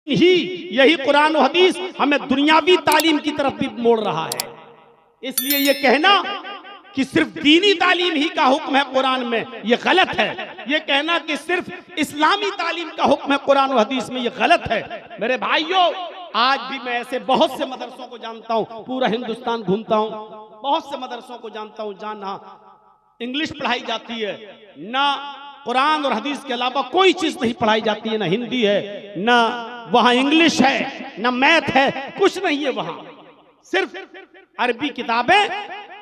ही यही कुरान और हदीस हमें दुनियावी तालीम की तरफ भी मोड़ रहा है। इसलिए ये कहना कि सिर्फ दीनी तालीम ही का हुक्म है कुरान में, ये गलत है। ये कहना कि सिर्फ इस्लामी तालीम का हुक्म है कुरान और हदीस में, ये गलत है। मेरे भाइयों, आज भी मैं ऐसे बहुत से मदरसों को जानता हूं, पूरा हिंदुस्तान घूमता हूं, बहुत से मदरसों को जानता हूं जहां इंग्लिश पढ़ाई जाती है, ना कुरान और हदीस के अलावा कोई चीज नहीं पढ़ाई जाती है, ना हिंदी है, ना वहां इंग्लिश है, ना मैथ है, कुछ नहीं है वहां। सिर्फ अरबी किताबें,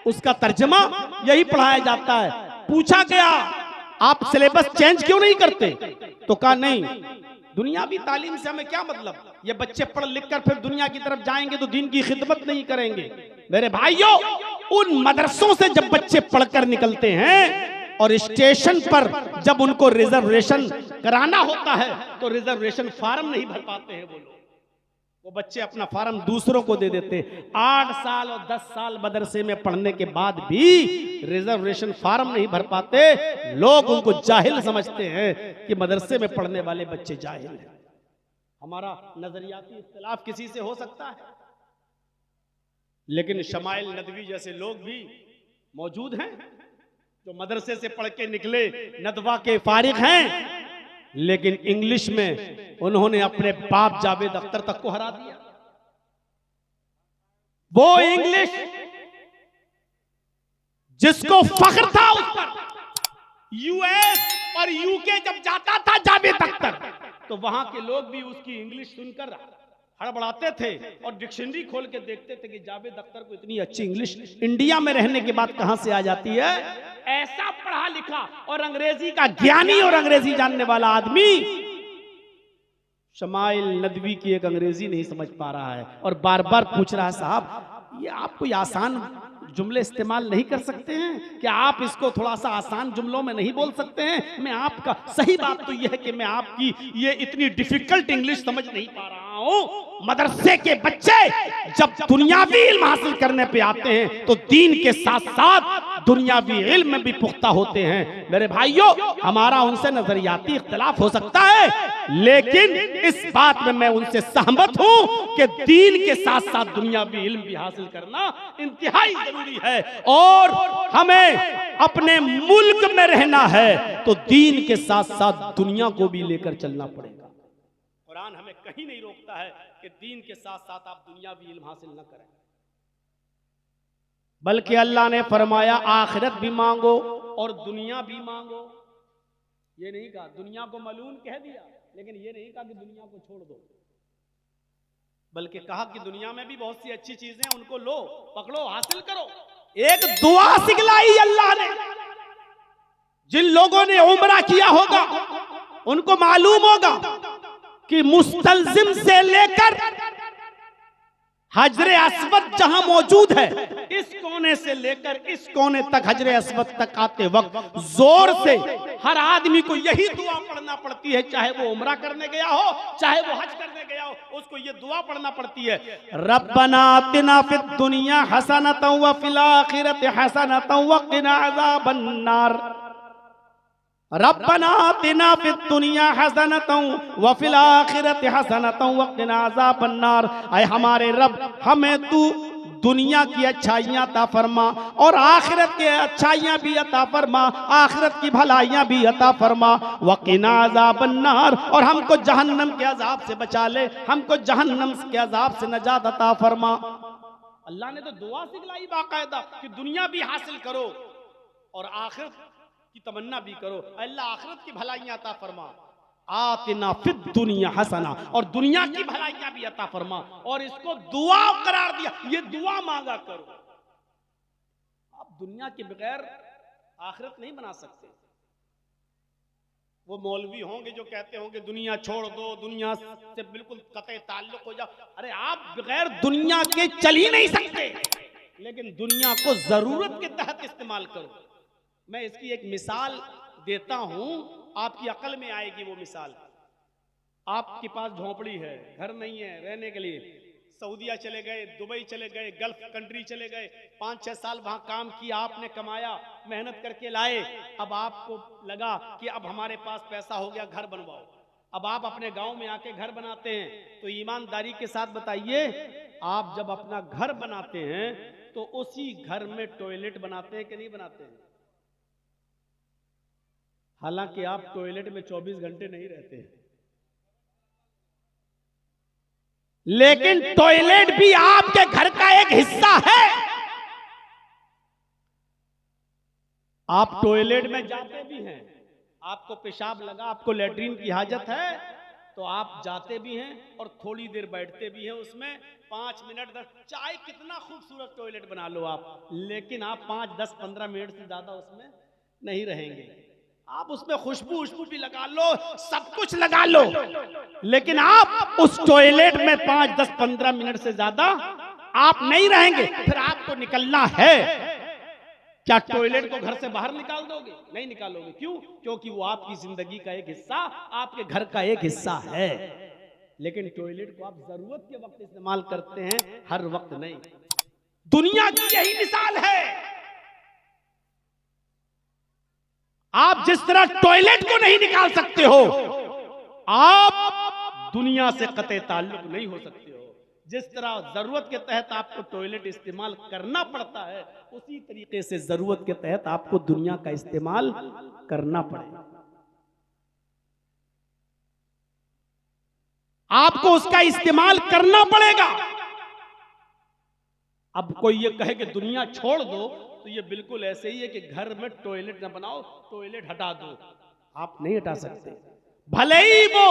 उसका तर्जमा, यही पढ़ाया जाता है। पूछा गया आप सिलेबस चेंज क्यों नहीं करते, तो कहा नहीं, दुनियावी तालीम से हमें क्या मतलब, ये बच्चे पढ़ लिख कर फिर दुनिया की तरफ जाएंगे तो दीन की खिदमत नहीं करेंगे। मेरे भाइयों, उन मदरसों से जब बच्चे पढ़कर निकलते हैं और स्टेशन पर जब उनको रिजर्वेशन कराना होता है तो रिजर्वेशन फार्म नहीं भर पाते हैं वो बच्चे अपना फार्म दूसरों को दे देते हैं। 8 साल और 10 साल मदरसे में पढ़ने के बाद भी रिजर्वेशन फार्म नहीं भर पाते। लोग उनको जाहिल समझते हैं कि मदरसे में पढ़ने वाले बच्चे जाहिल हैं। हमारा नजरियाती इख्तिलाफ किसी से हो सकता है, लेकिन शमाइल नदवी जैसे लोग भी मौजूद हैं जो मदरसे से पढ़ के निकले, नदवा के फारिग हैं, लेकिन इंग्लिश में उन्होंने अपने बाप जावेद अख्तर तक को हरा दिया। वो इंग्लिश जिसको फख्र था उस पर, यूएस और यूके जब जाता था जावेद अख्तर, तो वहां के लोग भी उसकी इंग्लिश सुनकर हड़बड़ाते थे और डिक्शनरी खोल के देखते थे कि जावेद अख्तर को इतनी अच्छी इंग्लिश इंडिया में रहने के बाद कहां से आ जाती है। ऐसा पढ़ा लिखा और अंग्रेजी का ज्ञानी और अंग्रेजी जानने वाला आदमी शमाइल नदवी की एक अंग्रेजी नहीं समझ पा रहा है और बार बार पूछ रहा है, साहब ये आप कोई आसान जुमले इस्तेमाल नहीं कर सकते हैं कि आप इसको थोड़ा सा आसान जुमलों में नहीं बोल सकते हैं। मैं आपका सही बात तो यह है कि मैं आपकी ये इतनी डिफिकल्ट इंग्लिश समझ नहीं पा रहा हूं। मदरसे के बच्चे जब दुनियावी इल्म हासिल करने पे आते हैं तो दीन के साथ साथ दुनियावी इल्म में भी पुख्ता होते हैं। मेरे भाइयों, हमारा उनसे नजरियाती इख्तिलाफ हो सकता है, लेकिन इस बात में मैं उनसे सहमत हूं कि दीन के साथ साथ दुनियावी इल्म भी हासिल करना इंतहाई जरूरी है। और हमें अपने मुल्क में रहना है तो दीन के साथ साथ दुनिया को भी लेकर चलना पड़ेगा। कुरान हमें कहीं नहीं रोकता है कि दीन के साथ साथ आप दुनियावी इल्म हासिल न करें, बल्कि अल्लाह ने फरमाया आखिरत भी मांगो और दुनिया भी मांगो। ये नहीं कहा, दुनिया को मलून कह दिया, लेकिन ये नहीं कहा कि दुनिया को छोड़ दो, बल्कि कहा कि दुनिया में भी बहुत सी अच्छी चीजें, उनको लो, पकड़ो, हासिल करो। एक दुआ सिखलाई अल्लाह ने। जिन लोगों ने उम्रा किया होगा उनको मालूम होगा कि मुस्तलजिम से लेकर हजरे अस्वद जहां मौजूद है, इस कोने से लेकर इस कोने तक हजरे अस्वद तक आते वक्त जोर से हर आदमी को यही दुआ पढ़ना पड़ती है, चाहे वो उम्रा करने गया हो, चाहे वो हज करने गया हो, उसको ये दुआ पढ़ना पड़ती है, रब्बना आतिना फिद दुनिया हसनतन व फिल आखिरति हसनतन व क़िना अज़ाबन नार। रब्बना आतिना फिद दुनिया हसनतन व फिल आखिरति हसनतन व क़िना अज़ाबन नार। ऐ हमारे रब, हमें तू दुनिया की अच्छाइयां अता फरमा और आखिरत की अच्छाइयां भी अता फरमा, आखिरत की भलाइयां भी अता फरमा, व क़िना अज़ाबन नार, और हमको जहन्नम के अजाब से बचा ले, हमको जहन्नम के अजाब से नजात अता फरमा। अल्लाह ने तो दुआ सिखलाई बाकायदा कि दुनिया भी हासिल करो और आखिरत की तमन्ना भी करो। अल्लाह आखिरत की भलाइयां अता फरमा, आतिना फिद दुनिया हसना, और दुनिया की भलाइयां भी अता फरमा, और इसको दुआ करार दिया, ये दुआ मांगा करो। आप दुनिया के बगैर आखिरत नहीं बना सकते। वो मौलवी होंगे जो कहते होंगे दुनिया छोड़ दो, दुनिया से बिल्कुल कतई ताल्लुक हो जाओ। अरे आप बगैर दुनिया के चल ही नहीं सकते, लेकिन दुनिया को जरूरत के तहत इस्तेमाल करो। मैं इसकी एक मिसाल देता हूं, आपकी अकल में आएगी वो मिसाल। आपके पास झोंपड़ी है, घर नहीं है रहने के लिए, सऊदीया चले गए, दुबई चले गए, गल्फ कंट्री चले गए, 5-6 साल वहां काम किया, आपने कमाया, मेहनत करके लाए, अब आपको लगा कि अब हमारे पास पैसा हो गया, घर बनवाओ। अब आप अपने गांव में आके घर बनाते हैं तो ईमानदारी के साथ बताइए, आप जब अपना घर बनाते हैं तो उसी घर में टॉयलेट बनाते हैं कि नहीं बनाते हैं? हालांकि आप टॉयलेट में 24 घंटे नहीं रहते हैं, लेकिन टॉयलेट भी आपके घर का एक हिस्सा है। आप टॉयलेट में जाते भी हैं, आपको पेशाब लगा, आपको लेटरिन की हाजत है तो आप जाते भी हैं और थोड़ी देर बैठते भी हैं उसमें, 5 मिनट 10, चाहे कितना खूबसूरत टॉयलेट बना लो आप, लेकिन आप 5, 10, 15 मिनट से ज्यादा उसमें नहीं रहेंगे। आप उसमें खुशबू भी लगा लो, सब कुछ लगा लो, लेकिन आप उस टॉयलेट में 5, 10, 15 मिनट से ज्यादा आप नहीं रहेंगे। फिर आपको निकलना है, क्या टॉयलेट को घर से बाहर निकाल दोगे? नहीं निकालोगे। क्यों? क्योंकि वो आपकी जिंदगी का एक हिस्सा, आपके घर का एक हिस्सा है। लेकिन टॉयलेट को आप जरूरत के वक्त इस्तेमाल करते हैं, हर वक्त नहीं। दुनिया की यही मिसाल है। आप जिस तरह टॉयलेट को नहीं निकाल सकते हो, आप दुनिया से कतई ताल्लुक नहीं हो सकते हो। जिस तरह जरूरत के तहत आपको टॉयलेट इस्तेमाल करना पड़ता है, उसी तरीके से जरूरत के तहत आपको दुनिया का इस्तेमाल करना पड़ेगा। आपको उसका इस्तेमाल करना पड़ेगा। अब कोई ये कहे कि दुनिया छोड़ दो, तो ये बिल्कुल ऐसे ही है कि घर में टॉयलेट ना बनाओ, टॉयलेट हटा दो। आप नहीं हटा सकते, भले ही वो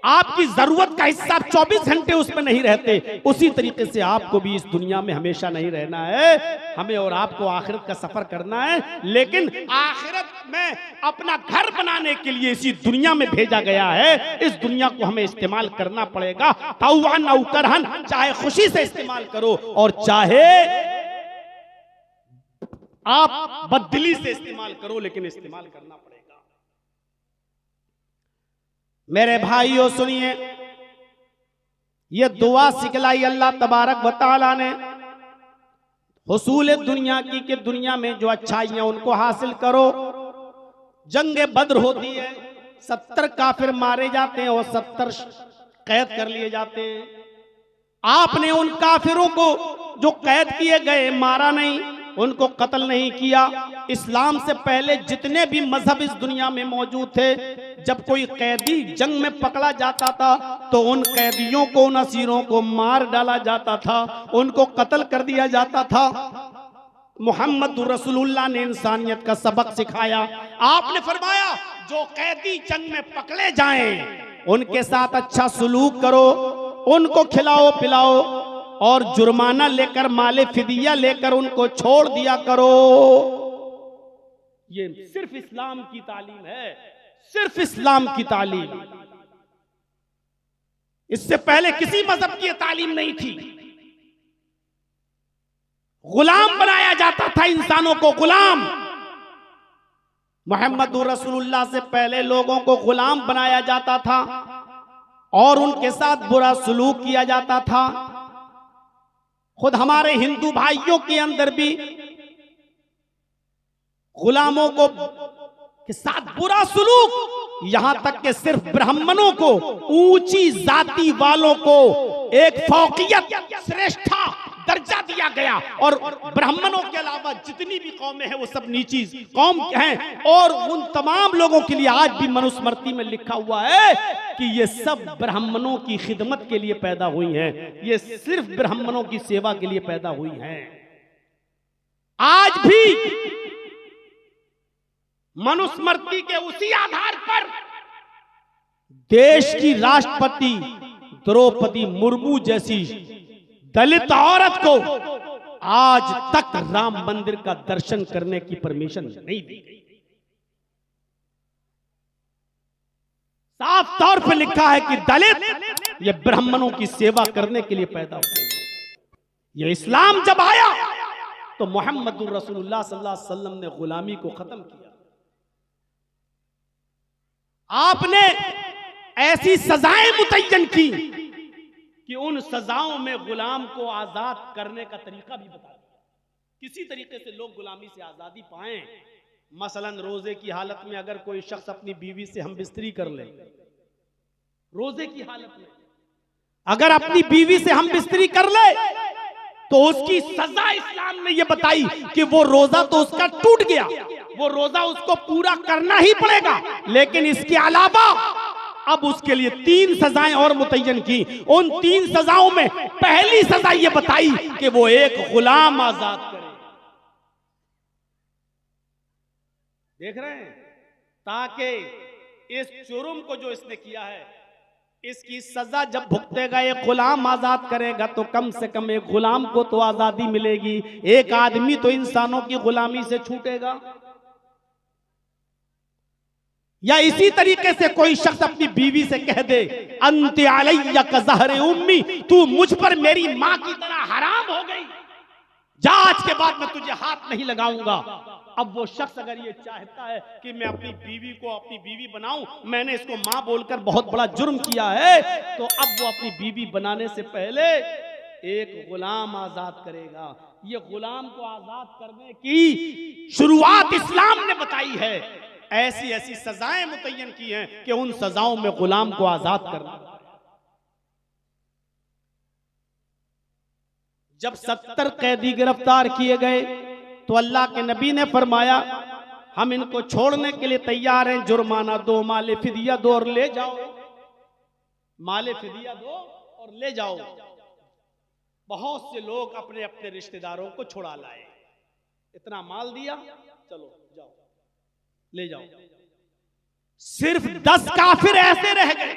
आपकी जरूरत का हिस्सा 24 घंटे उसमें नहीं रहते, उसी तरीके से आपको भी इस दुनिया में हमेशा नहीं रहना है। हमें और आपको आखिरत का सफर करना है, लेकिन आखिरत में अपना घर बनाने के लिए इसी दुनिया में भेजा गया है। इस दुनिया को हमें इस्तेमाल करना पड़ेगा, तौअन औ करहन, चाहे खुशी से इस्तेमाल करो और चाहे आप बददिली से इस्तेमाल करो, लेकिन इस्तेमाल करना पड़ेगा। मेरे भाइयों सुनिए, ये दुआ सिखलाई अल्लाह तबारक व तआला ने हुसूल दुनिया की, कि दुनिया में जो अच्छाइयां उनको हासिल करो। जंग बद्र होती है, 70 काफिर मारे जाते हैं और 70 कैद कर लिए जाते हैं। आपने उन काफिरों को जो कैद किए गए मारा नहीं, उनको कत्ल नहीं किया। इस्लाम से पहले जितने भी मजहब इस दुनिया में मौजूद थे, जब कोई कैदी जंग में पकड़ा जाता था तो उन कैदियों को, उन असीरों को मार डाला जाता था, उनको कत्ल कर दिया जाता था। मोहम्मद रसूलुल्लाह ने इंसानियत का सबक सिखाया। आपने फरमाया जो कैदी जंग में पकड़े जाएं उनके साथ अच्छा सलूक करो, उनको खिलाओ पिलाओ और जुर्माना लेकर, माले फिदिया लेकर उनको छोड़ दिया करो। ये सिर्फ इस्लाम की तालीम है, सिर्फ इस्लाम की तालीम। इससे पहले किसी मजहब की तालीम नहीं थी। गुलाम बनाया जाता था इंसानों को, गुलाम। मोहम्मद रसूलुल्लाह से पहले लोगों को गुलाम बनाया जाता था और उनके साथ बुरा सलूक किया जाता था। खुद हमारे हिंदू भाइयों के अंदर भी गुलामों को के साथ बुरा सलूक, यहां तक कि सिर्फ ब्राह्मणों को, ऊंची जाति वालों को एक फौकियत, श्रेष्ठता दर्जा दिया गया, और ब्राह्मणों के अलावा जितनी भी कौमें हैं वो सब नीची कौम हैं। और उन तमाम लोगों के लिए आज भी मनुस्मृति में लिखा हुआ है कि ये सब ब्राह्मणों की खिदमत के लिए पैदा हुई हैं, ये सिर्फ ब्राह्मणों की सेवा के लिए पैदा हुई हैं। आज भी मनुस्मृति के उसी आधार पर देश की राष्ट्रपति द्रौपदी मुर्मू जैसी दलित औरत को आज तक राम मंदिर का दर्शन करने की परमिशन नहीं दी गई। साफ तौर पर लिखा है कि दलित ये ब्राह्मणों की सेवा करने के लिए पैदा हुए। ये इस्लाम जब आया तो मोहम्मद रसूलुल्लाह सल्लल्लाहु अलैहि वसल्लम ने गुलामी को खत्म किया। आपने ऐसी सजाएं मुतय्यन की कि उन सजाओं में गुलाम को आजाद करने का तरीका भी बता दिया। किसी तरीके से लोग गुलामी से आजादी पाएं। मसलन रोजे की हालत में अगर कोई शख्स अपनी बीवी से हम बिस्तरी कर ले रोजे की हालत में। अगर अपनी बीवी से हम बिस्तरी कर ले तो उसकी सजा इस्लाम ने यह बताई कि वो रोजा तो उसका टूट गया, वो रोजा उसको पूरा करना ही पड़ेगा, लेकिन इसके अलावा अब उसके लिए 3 सजाएं और मुतय्यन की। उन 3 सजाओं में पहली सजा यह बताई कि वो एक गुलाम आजाद करे। देख रहे हैं, ताकि इस जुर्म को जो इसने किया है इसकी सजा जब भुगतेगा, एक गुलाम आजाद करेगा तो कम से कम एक गुलाम को तो आजादी मिलेगी, एक आदमी तो इंसानों की गुलामी से छूटेगा। या इसी तरीके से कोई शख्स अपनी बीवी से कह दे अंत अलैया का ज़हर उम्मी, तू मुझ पर मेरी मां की तरह हराम हो गई, जा आज के बाद मैं तुझे हाथ नहीं लगाऊंगा। अब वो शख्स अगर ये चाहता है कि मैं अपनी बीवी को अपनी बीवी बनाऊं, मैंने इसको मां बोलकर बहुत बड़ा जुर्म किया है, तो अब वो अपनी बीवी बनाने से पहले एक गुलाम आजाद करेगा। ये गुलाम को आजाद करने की शुरुआत इस्लाम ने बताई है। ऐसी ऐसी सजाएं मुतय्यन की हैं कि उन सजाओं में गुलाम को आजाद करना। जब 70 कैदी गिरफ्तार किए गए तो अल्लाह के नबी ने फरमाया हम इनको छोड़ने के लिए तैयार हैं, जुर्माना दो, माले फिदिया दो और ले जाओ, माले फिदिया दो और ले जाओ। बहुत से लोग अपने अपने रिश्तेदारों को छुड़ा लाए, इतना माल दिया, चलो जाओ ले जाओ। सिर्फ 10 काफिर ऐसे रह गए,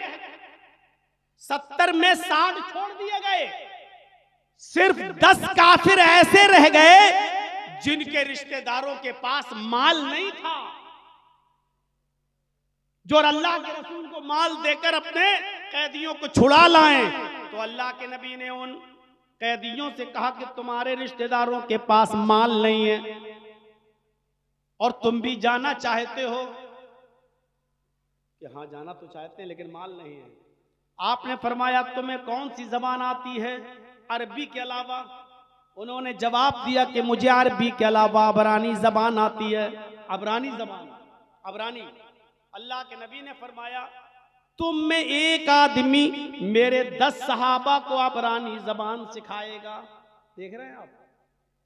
70 में 60 छोड़ दिए गए। सिर्फ 10 काफिर ऐसे रह गए जिनके रिश्तेदारों के पास माल नहीं था, जो अल्लाह के रसूल को माल देकर अपने कैदियों को छुड़ा लाएं। तो अल्लाह के नबी ने उन कैदियों से कहा कि तुम्हारे रिश्तेदारों के पास माल नहीं है और तुम भी जाना चाहते हो, कि हाँ जाना तो चाहते हैं लेकिन माल नहीं है। आपने फरमाया तुम्हें कौन सी जबान आती है अरबी के अलावा? उन्होंने जवाब दिया कि मुझे अरबी के अलावा अबरानी जबान आती है। अबरानी जबान, अबरानी। अल्लाह के नबी ने फरमाया तुम में एक आदमी मेरे 10 सहाबा को अबरानी जबान सिखाएगा। देख रहे हैं आप,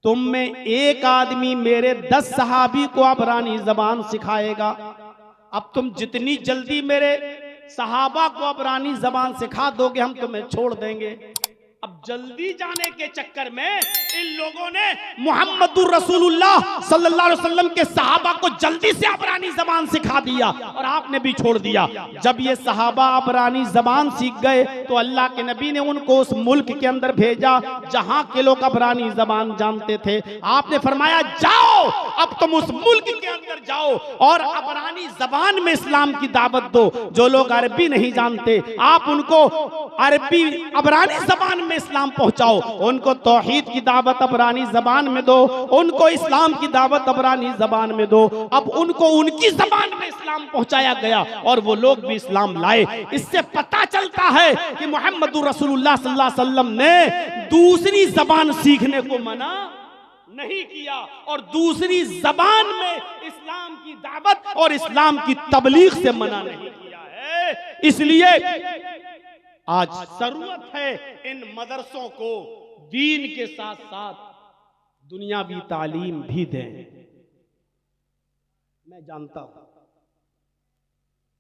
तुम में एक आदमी मेरे 10 सहाबी को अबरानी जबान सिखाएगा। अब तुम जितनी जल्दी मेरे सहाबा को अबरानी जबान सिखा दोगे हम तुम्हें छोड़ देंगे। अब जल्दी जाने के चक्कर में इन लोगों ने मुहम्मदुर रसूलुल्लाह सल्लल्लाहु अलैहि वसल्लम के सहाबा को जल्दी से अबरानी जबान सिखा दिया और आपने भी छोड़ दिया। जब ये सहाबा अबरानी जबान सीख गए तो अल्लाह के नबी ने उनको उस मुल्क के अंदर भेजा जहां के लोग अबरानी जबान जानते थे। आपने फरमाया जाओ, अब तुम उस मुल्क के अंदर जाओ और अबरानी जबान में इस्लाम की दावत दो। जो लोग अरबी नहीं जानते आप उनको अरबी अबरानी जबान में इस्लाम पहुंचाओ, उनको तौहीद की दावत अबरानी जबान में दो, उनको इस्लाम की दावत अबरानी जबान में दो। अब उनको उनकी जबान में इस्लाम पहुंचाया गया और वो लोग भी इस्लाम लाए। इससे पता चलता है कि मुहम्मदुर रसूलुल्लाह सल्लल्लाहु अलैहि वसल्लम ने दूसरी जबान सीखने को मना नहीं किया और दूसरी जबान में इस्लाम की दावत और इस्लाम की तबलीग से मना नहीं किया है। इसलिए आज जरूरत है इन मदरसों को दीन के साथ साथ दुनियावी तालीम भी दें। मैं जानता हूं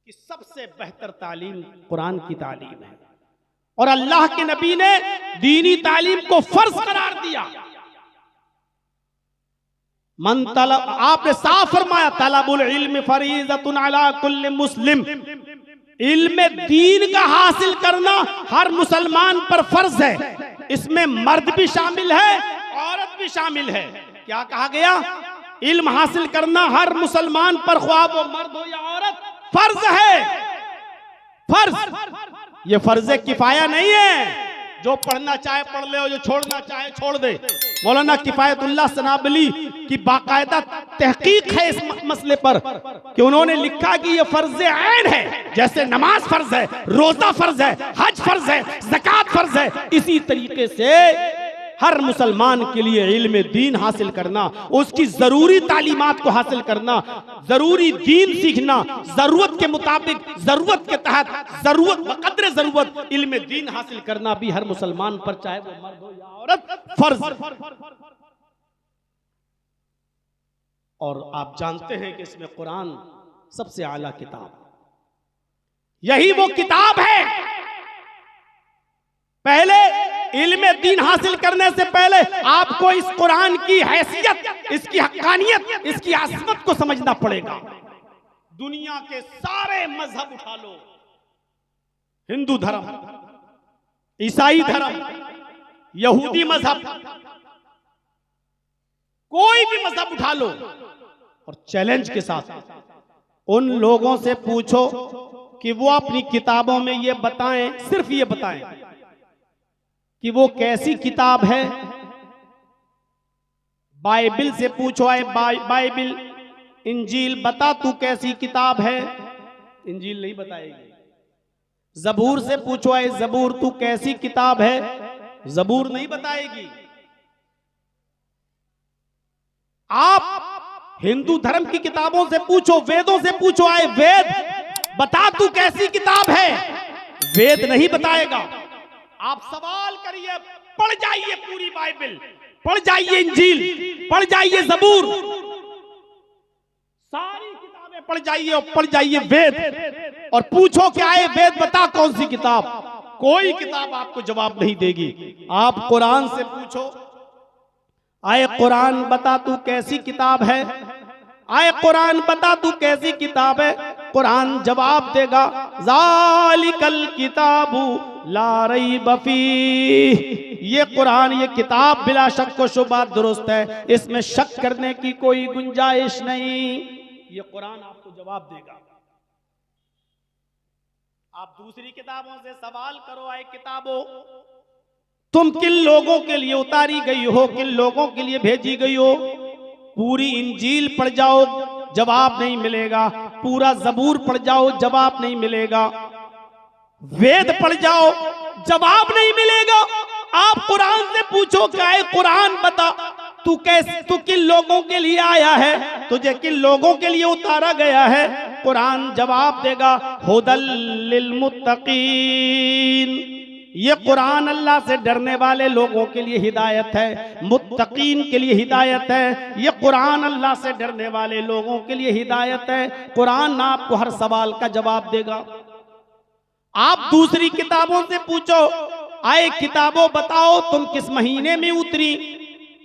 कि सबसे बेहतर तालीम कुरान की तालीम है और अल्लाह के नबी ने दीनी तालीम को फर्ज करार दिया। मन तलब, आपने साफ फरमाया तलबुल इल्म फरीज़तुन अला कुल्li मुस्लिम, इल्म दीन का हासिल करना हर मुसलमान पर फर्ज है। इसमें मर्द भी शामिल है, औरत भी शामिल है। क्या कहा गया? इल्म हासिल करना हर मुसलमान पर, ख्वाह वो मर्द हो या औरत, फर्ज है। फर्ज, ये फर्ज किफाया नहीं है। जो पढ़ना चाहे पढ़ ले और जो छोड़ना चाहे छोड़ दे। मौलाना किफायतुल्लाह सनाबली की बाकायदा तहकीक है इस मसले पर कि उन्होंने लिखा कि ये फर्ज ऐन है। जैसे नमाज फर्ज है, रोजा फर्ज है, हज फर्ज है, ज़कात फर्ज है, इसी तरीके से हर मुसलमान के लिए इल्म दीन हासिल करना, उसकी जरूरी तालीमात को हासिल करना, जरूरी दीन सीखना, जरूरत के मुताबिक, जरूरत के तहत, जरूरत बकद्र जरूरत इल्म दीन हासिल करना भी हर मुसलमान पर, चाहे वो मर्द हो या औरत, फर्ज। और आप जानते हैं कि इसमें कुरान सबसे आला किताब, यही वो किताब है। पहले इल्म दीन हासिल करने से पहले आपको इस कुरान की हैसियत, इसकी हक्कानियत, इसकी आज़मत को समझना पड़ेगा। दुनिया के सारे मजहब उठा लो, हिंदू धर्म, ईसाई धर्म, यहूदी मजहब, कोई भी मजहब उठा लो और चैलेंज के साथ उन लोगों से पूछो कि वो अपनी किताबों में ये बताएं, सिर्फ ये बताएं कि वो कैसी किताब है। बाइबिल से पूछो, आए बाइबिल, इंजील बता तू कैसी किताब है, इंजील नहीं बताएगी। जबूर से पूछो, आए जबूर तू कैसी किताब है, जबूर नहीं बताएगी। आप हिंदू धर्म की किताबों से पूछो, वेदों से पूछो, आए वेद बता तू कैसी किताब है, वेद नहीं बताएगा। आप सवाल करिए, पढ़ जाइए पूरी बाइबिल, पढ़ जाइए इंजील, पढ़ जाइए जबूर, सारी किताबें पढ़ जाइए और पढ़ जाइए वेद, और पूछो कि आए वेद बता कौन सी किताब, कोई किताब आपको जवाब नहीं देगी। आप कुरान से पूछो, आए कुरान बता तू कैसी किताब है, आए कुरान बता तू कैसी किताब है, कुरान जवाब देगा ज़ालिकल किताबु ला रैब फीह, ये कुरान, ये किताब बिला शक व शुबा दुरुस्त है, इसमें शक करने की कोई गुंजाइश नहीं। ये कुरान आपको जवाब देगा। आप दूसरी किताबों से सवाल करो, आए किताबों तुम किन लोगों के लिए उतारी गई हो, किन लोगों के लिए भेजी गई हो, पूरी इंजील पढ़ जाओ जवाब नहीं मिलेगा, पूरा जबूर पढ़ जाओ जवाब नहीं मिलेगा, वेद पढ़ जाओ जवाब नहीं मिलेगा। आप कुरान से पूछो क्या है, कुरान बता तू कैसे, तू किन लोगों के लिए आया है, तुझे किन लोगों के लिए उतारा गया है, कुरान जवाब देगा हुदल लिल मुत्तकीन, ये कुरान अल्लाह से डरने वाले लोगों के लिए हिदायत है, मुत्तकीन के लिए हिदायत है। ये कुरान अल्लाह से डरने वाले लोगों के लिए हिदायत है। कुरान आपको हर सवाल का जवाब देगा। आप दूसरी किताबों से पूछो, आए किताबों बताओ तुम किस महीने में उतरी,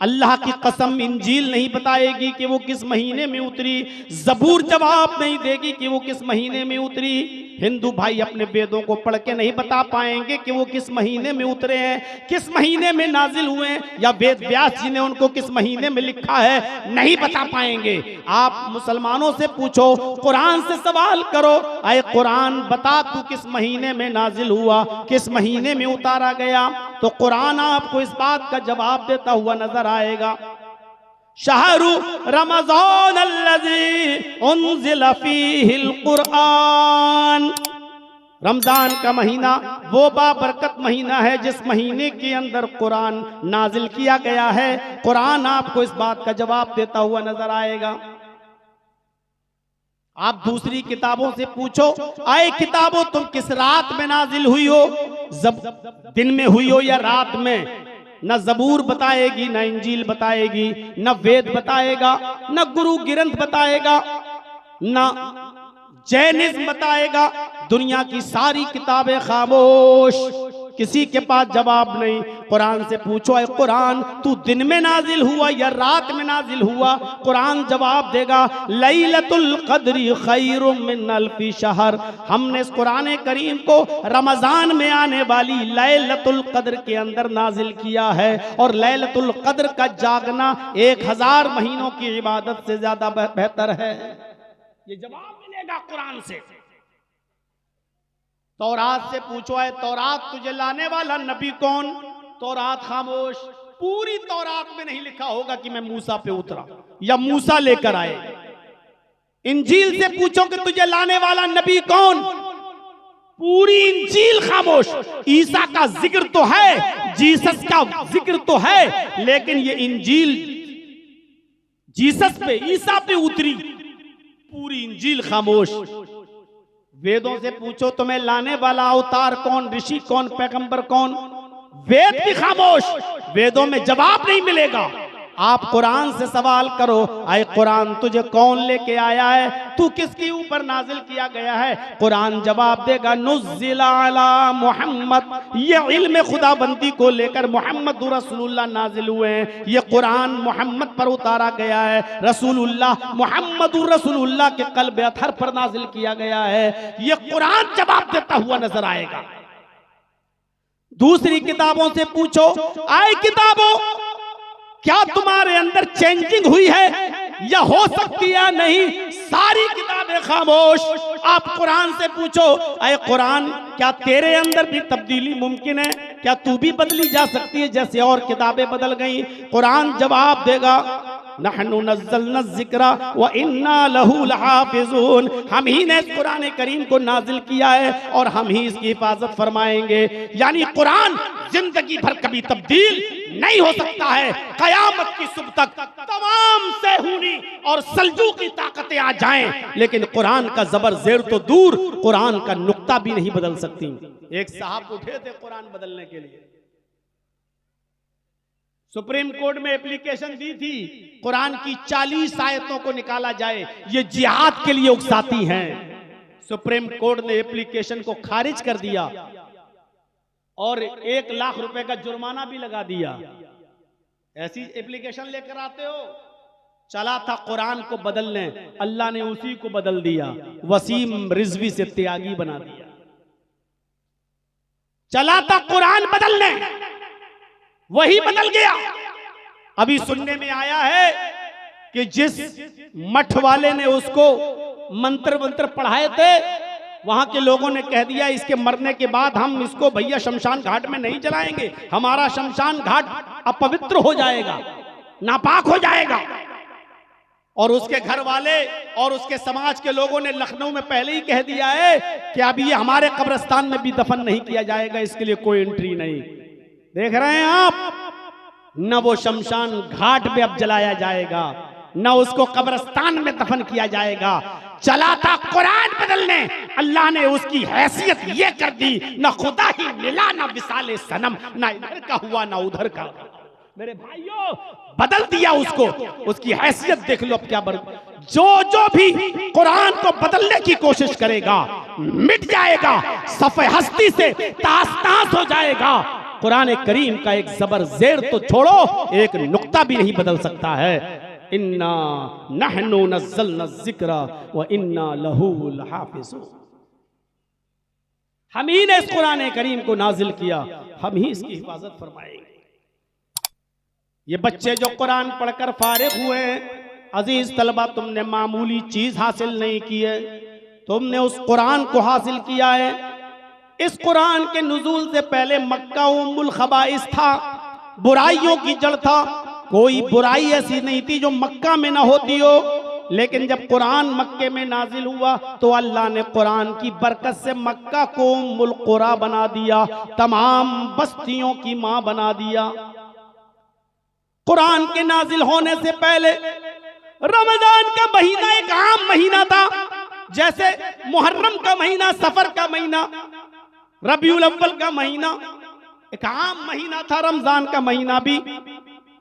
अल्लाह की कसम इंजील नहीं बताएगी कि वो किस महीने में उतरी, जबूर जवाब नहीं देगी कि वो किस महीने में उतरी। हिंदू भाई अपने वेदों को पढ़ के नहीं बता पाएंगे कि वो किस महीने में उतरे हैं, किस महीने में नाजिल हुए हैं, या वेद व्यास जी ने उनको किस महीने में लिखा है, नहीं बता पाएंगे। आप मुसलमानों से पूछो, कुरान से सवाल करो, आए कुरान बता तू किस महीने में नाजिल हुआ, किस महीने में उतारा गया, तो कुरान आपको इस बात का जवाब देता हुआ नजर आएगा। शहरु रमज़ान अल्लज़ी उन्ज़िला फ़ीहिल कुरआन, रमजान का महीना वो बाबरकत महीना है जिस महीने के अंदर कुरान नाजिल किया गया है। कुरान आपको इस बात का जवाब देता हुआ नजर आएगा। आप दूसरी किताबों से पूछो, आए किताबों तुम किस रात में नाजिल हुई हो, दिन में हुई हो या रात में, न जबूर बताएगी, न इंजील बताएगी, न वेद बताएगा, न गुरु ग्रंथ बताएगा, न जैनिज्म बताएगा। दुनिया की सारी किताबें खामोश, किसी के पास जवाब नहीं। कुरान से पूछो, है कुरान तू दिन में नाजिल हुआ या रात में नाजिल हुआ, कुरान जवाब देगा लैलतुल क़द्री खैरुम मिन अल्फी शहर। हमने इस कुरान करीम को रमजान में आने वाली लैलतुल क़द्र के अंदर नाजिल किया है, और लैलतुल क़द्र का जागना 1000 महीनों की इबादत से ज्यादा बेहतर है। ये जवाब मिलेगा कुरान से। तौरात से पूछो, है तौरात तुझे लाने वाला नबी कौन, तौरात खामोश। पूरी तौरात में नहीं लिखा होगा कि मैं मूसा पे उतरा या मूसा लेकर आए। इंजील से पूछो कि तुझे लाने वाला नबी कौन, पूरी इंजील खामोश। ईसा का जिक्र तो है, जीसस का जिक्र तो है, लेकिन ये इंजील जीसस पे, ईसा पे उतरी, पूरी इंजील खामोश। वेदों से पूछो तुम्हें लाने वाला अवतार कौन, ऋषि कौन, पैगंबर कौन, वेद भी खामोश, वेदों में जवाब नहीं मिलेगा। आप कुरान से सवाल करो, आए कुरान तुझे कौन लेके आया है, तू किसके ऊपर नाजिल किया गया है, कुरान जवाब देगा नुज़्ज़िला अला मोहम्मद, ये इल्म खुदाबंदी को लेकर मोहम्मद रसूलुल्लाह नाजिल हुए हैं, ये कुरान मोहम्मद पर उतारा गया है, रसूलुल्लाह मोहम्मद रसूलुल्लाह के क़ल्ब अतहर पर नाजिल किया गया है। ये कुरान जवाब देता हुआ नजर आएगा। दूसरी किताबों से पूछो, आए किताबों क्या तुम्हारे अंदर चेंजिंग हुई है या हो सकती है नहीं, सारी किताबें खामोश। आप कुरान से पूछो, अरे कुरान क्या तेरे अंदर भी तब्दीली मुमकिन है, क्या तू भी बदली जा सकती है जैसे और किताबें बदल गई। कुरान जवाब देगा नहनु नज़्ज़लना ज़िक्रा व इन्ना लहू लहाफ़िज़ून, हम ही ने इस कुरान करीम को नाजिल किया है और हम ही इसकी हिफाजत फरमाएंगे। यानी कुरान जिंदगी भर कभी तब्दील नहीं हो सकता है। कयामत की सुबह तक तमाम सेहूनी और सल्जूकी ताकतें आ जाएं, लेकिन कुरान का जबर जेर तो दूर, कुरान का नुक्ता भी नहीं बदल सकती। एक साहब उठे थे कुरान बदलने के लिए, सुप्रीम कोर्ट में एप्लीकेशन दी थी कुरान की 40 आयतों को निकाला जाए, ये जिहाद के लिए उकसाती हैं। सुप्रीम कोर्ट ने एप्लीकेशन को खारिज कर दिया और 1 लाख रुपए का जुर्माना भी लगा दिया। ऐसी एप्लीकेशन लेकर आते हो, चला था कुरान को बदलने, अल्लाह ने उसी को बदल दिया, वसीम रिजवी से त्यागी बना दिया। चला था कुरान बदलने, वही बदल गया। अभी सुनने में आया है कि जिस मठ वाले ने उसको मंत्र मंत्र पढ़ाए थे, वहां के लोगों ने कह दिया इसके मरने के बाद हम इसको भैया शमशान घाट में नहीं जलाएंगे, हमारा शमशान घाट अपवित्र हो जाएगा, नापाक हो जाएगा। और उसके घर वाले और उसके समाज के लोगों ने लखनऊ में पहले ही कह दिया है कि अब ये हमारे कब्रिस्तान में भी दफन नहीं किया जाएगा, इसके लिए कोई एंट्री नहीं। देख रहे हैं आप, न वो शमशान घाट पे अब जलाया जाएगा, न उसको कब्रिस्तान में दफन किया जाएगा। चला था कुरान बदलने, अल्लाह ने उसकी हैसियत ये कर दी, न खुदा ही मिला न विसाले सनम, न इधर का हुआ न उधर का। मेरे भाइयों बदल दिया उसको, उसकी हैसियत देख लो अब क्या जो भी कुरान को बदलने की कोशिश करेगा मिट जाएगा, सफ़े हस्ती से तास तास हो जाएगा। कुरान करीम का एक जबर जेर तो छोड़ो, एक नुक्ता भी नहीं बदल सकता है। इन्ना नहनु नज़्ज़लना ज़िक्रा व इन्ना लहू लहाफ़िज़ून, हम ही ने इस कुरान करीम को नाजिल किया, हम ही इसकी हिफाजत फरमाएंगे। ये बच्चे जो कुरान पढ़कर फारिग हुए, अजीज तलबा, तुमने मामूली चीज हासिल नहीं की है, तुमने उस कुरान को हासिल किया है। इस कुरान के नुज़ूल से पहले मक्का उम्मुल खबाइस था, बुराइयों की जड़ था, कोई बुराई ऐसी नहीं थी जो मक्का में ना होती हो। लेकिन जब कुरान मक्के में नाजिल हुआ तो अल्लाह ने कुरान की बरकत से मक्का को उम्मुल कुरा बना दिया, तमाम बस्तियों की मां बना दिया। कुरान के नाजिल होने से पहले रमजान का महीना एक आम महीना था, जैसे मुहर्रम का महीना, सफर का महीना, रबीउल अव्वल का महीना एक आम महीना था, रमजान का महीना भी।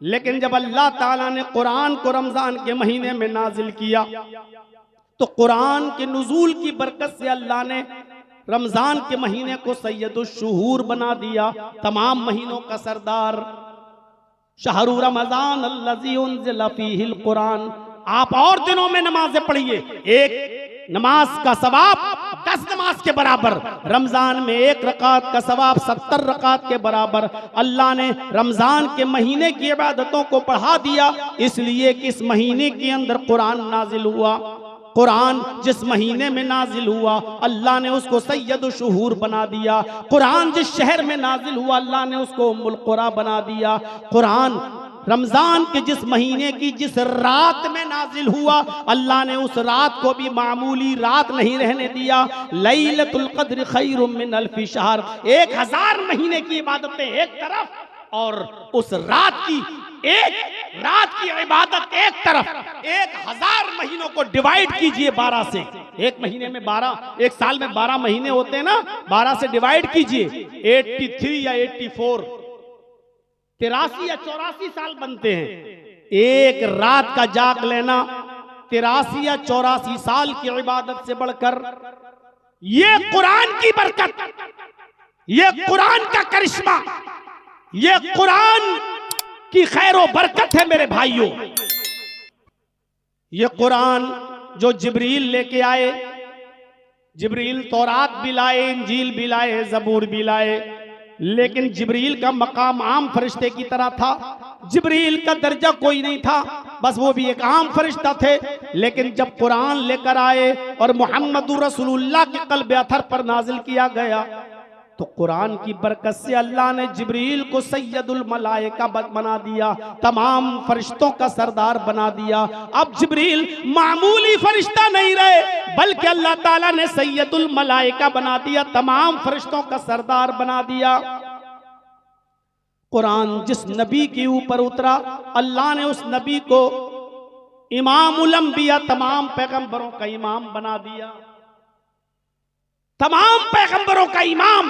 लेकिन जब अल्लाह ताला ने कुरान को रमजान के महीने में नाजिल किया तो कुरान के नुज़ूल की बरकत से अल्लाह ने रमजान के महीने को सैयदुश शुहूर बना दिया, तमाम महीनों का सरदार। शहरु रमजान अल्लज़ी उन्ज़िला फ़ीहिल कुरान, आप और दिनों में नमाजें पढ़िए, एक नमाज का सवाब 10 नमाज के बराबर, रमजान में 1 रकात का सवाब 70 रकात के बराबर। अल्लाह ने रमजान के महीने की इबादतों को बढ़ा दिया, इसलिए कि इस महीने के अंदर कुरान नाजिल हुआ। कुरान जिस महीने में नाजिल हुआ अल्लाह ने उसको सैयदुश शुहूर बना दिया। कुरान जिस शहर में नाजिल हुआ अल्लाह ने उसको उम्मुल कुरा बना दिया। कुरान रमजान के जिस महीने की जिस रात में नाजिल हुआ, अल्लाह ने उस रात को भी मामूली रात नहीं रहने दिया। लैलतुल क़द्र खैरुम मिन अल्फि शहर, 1000 महीने की इबादतें एक तरफ और उस रात की इबादत एक तरफ। 1000 महीनों को डिवाइड कीजिए 12 से। एक महीने में 12, एक साल में 12 महीने होते हैं ना, 12 से डिवाइड कीजिए, 83 या 84, 83 या 84 साल बनते हैं। एक रात का जाग लेना 83 या 84 साल की इबादत से बढ़कर, ये कुरान की बरकत, ये कुरान का करिश्मा, ये कुरान की खैरो बरकत है मेरे भाइयों। ये कुरान जो जिब्रील लेके आए, जिब्रील तौरात भी लाए, इंजील भी लाए, जबूर भी लाए, लेकिन जिब्रील का मकाम आम फरिश्ते की तरह था। जिब्रील का दर्जा कोई नहीं था, बस वो भी एक आम फरिश्ता थे। लेकिन जब कुरान लेकर आए और मुहम्मदुर रसूलुल्लाह के क़ल्ब अथर पर नाजिल किया गया, तो कुरान की बरकत से अल्लाह ने जिब्रील को सैयदुल मलाइका बना दिया, तमाम फरिश्तों का सरदार बना दिया। अब जिब्रील मामूली फरिश्ता नहीं रहे, बल्कि अल्लाह ताला ने सैयदुल मलाइका बना दिया, तमाम फरिश्तों का सरदार बना दिया। कुरान जिस नबी के ऊपर उतरा, अल्लाह ने उस नबी को इमामुल अंबिया, तमाम पैगंबरों का इमाम बना दिया, तमाम पैगंबरों का इमाम।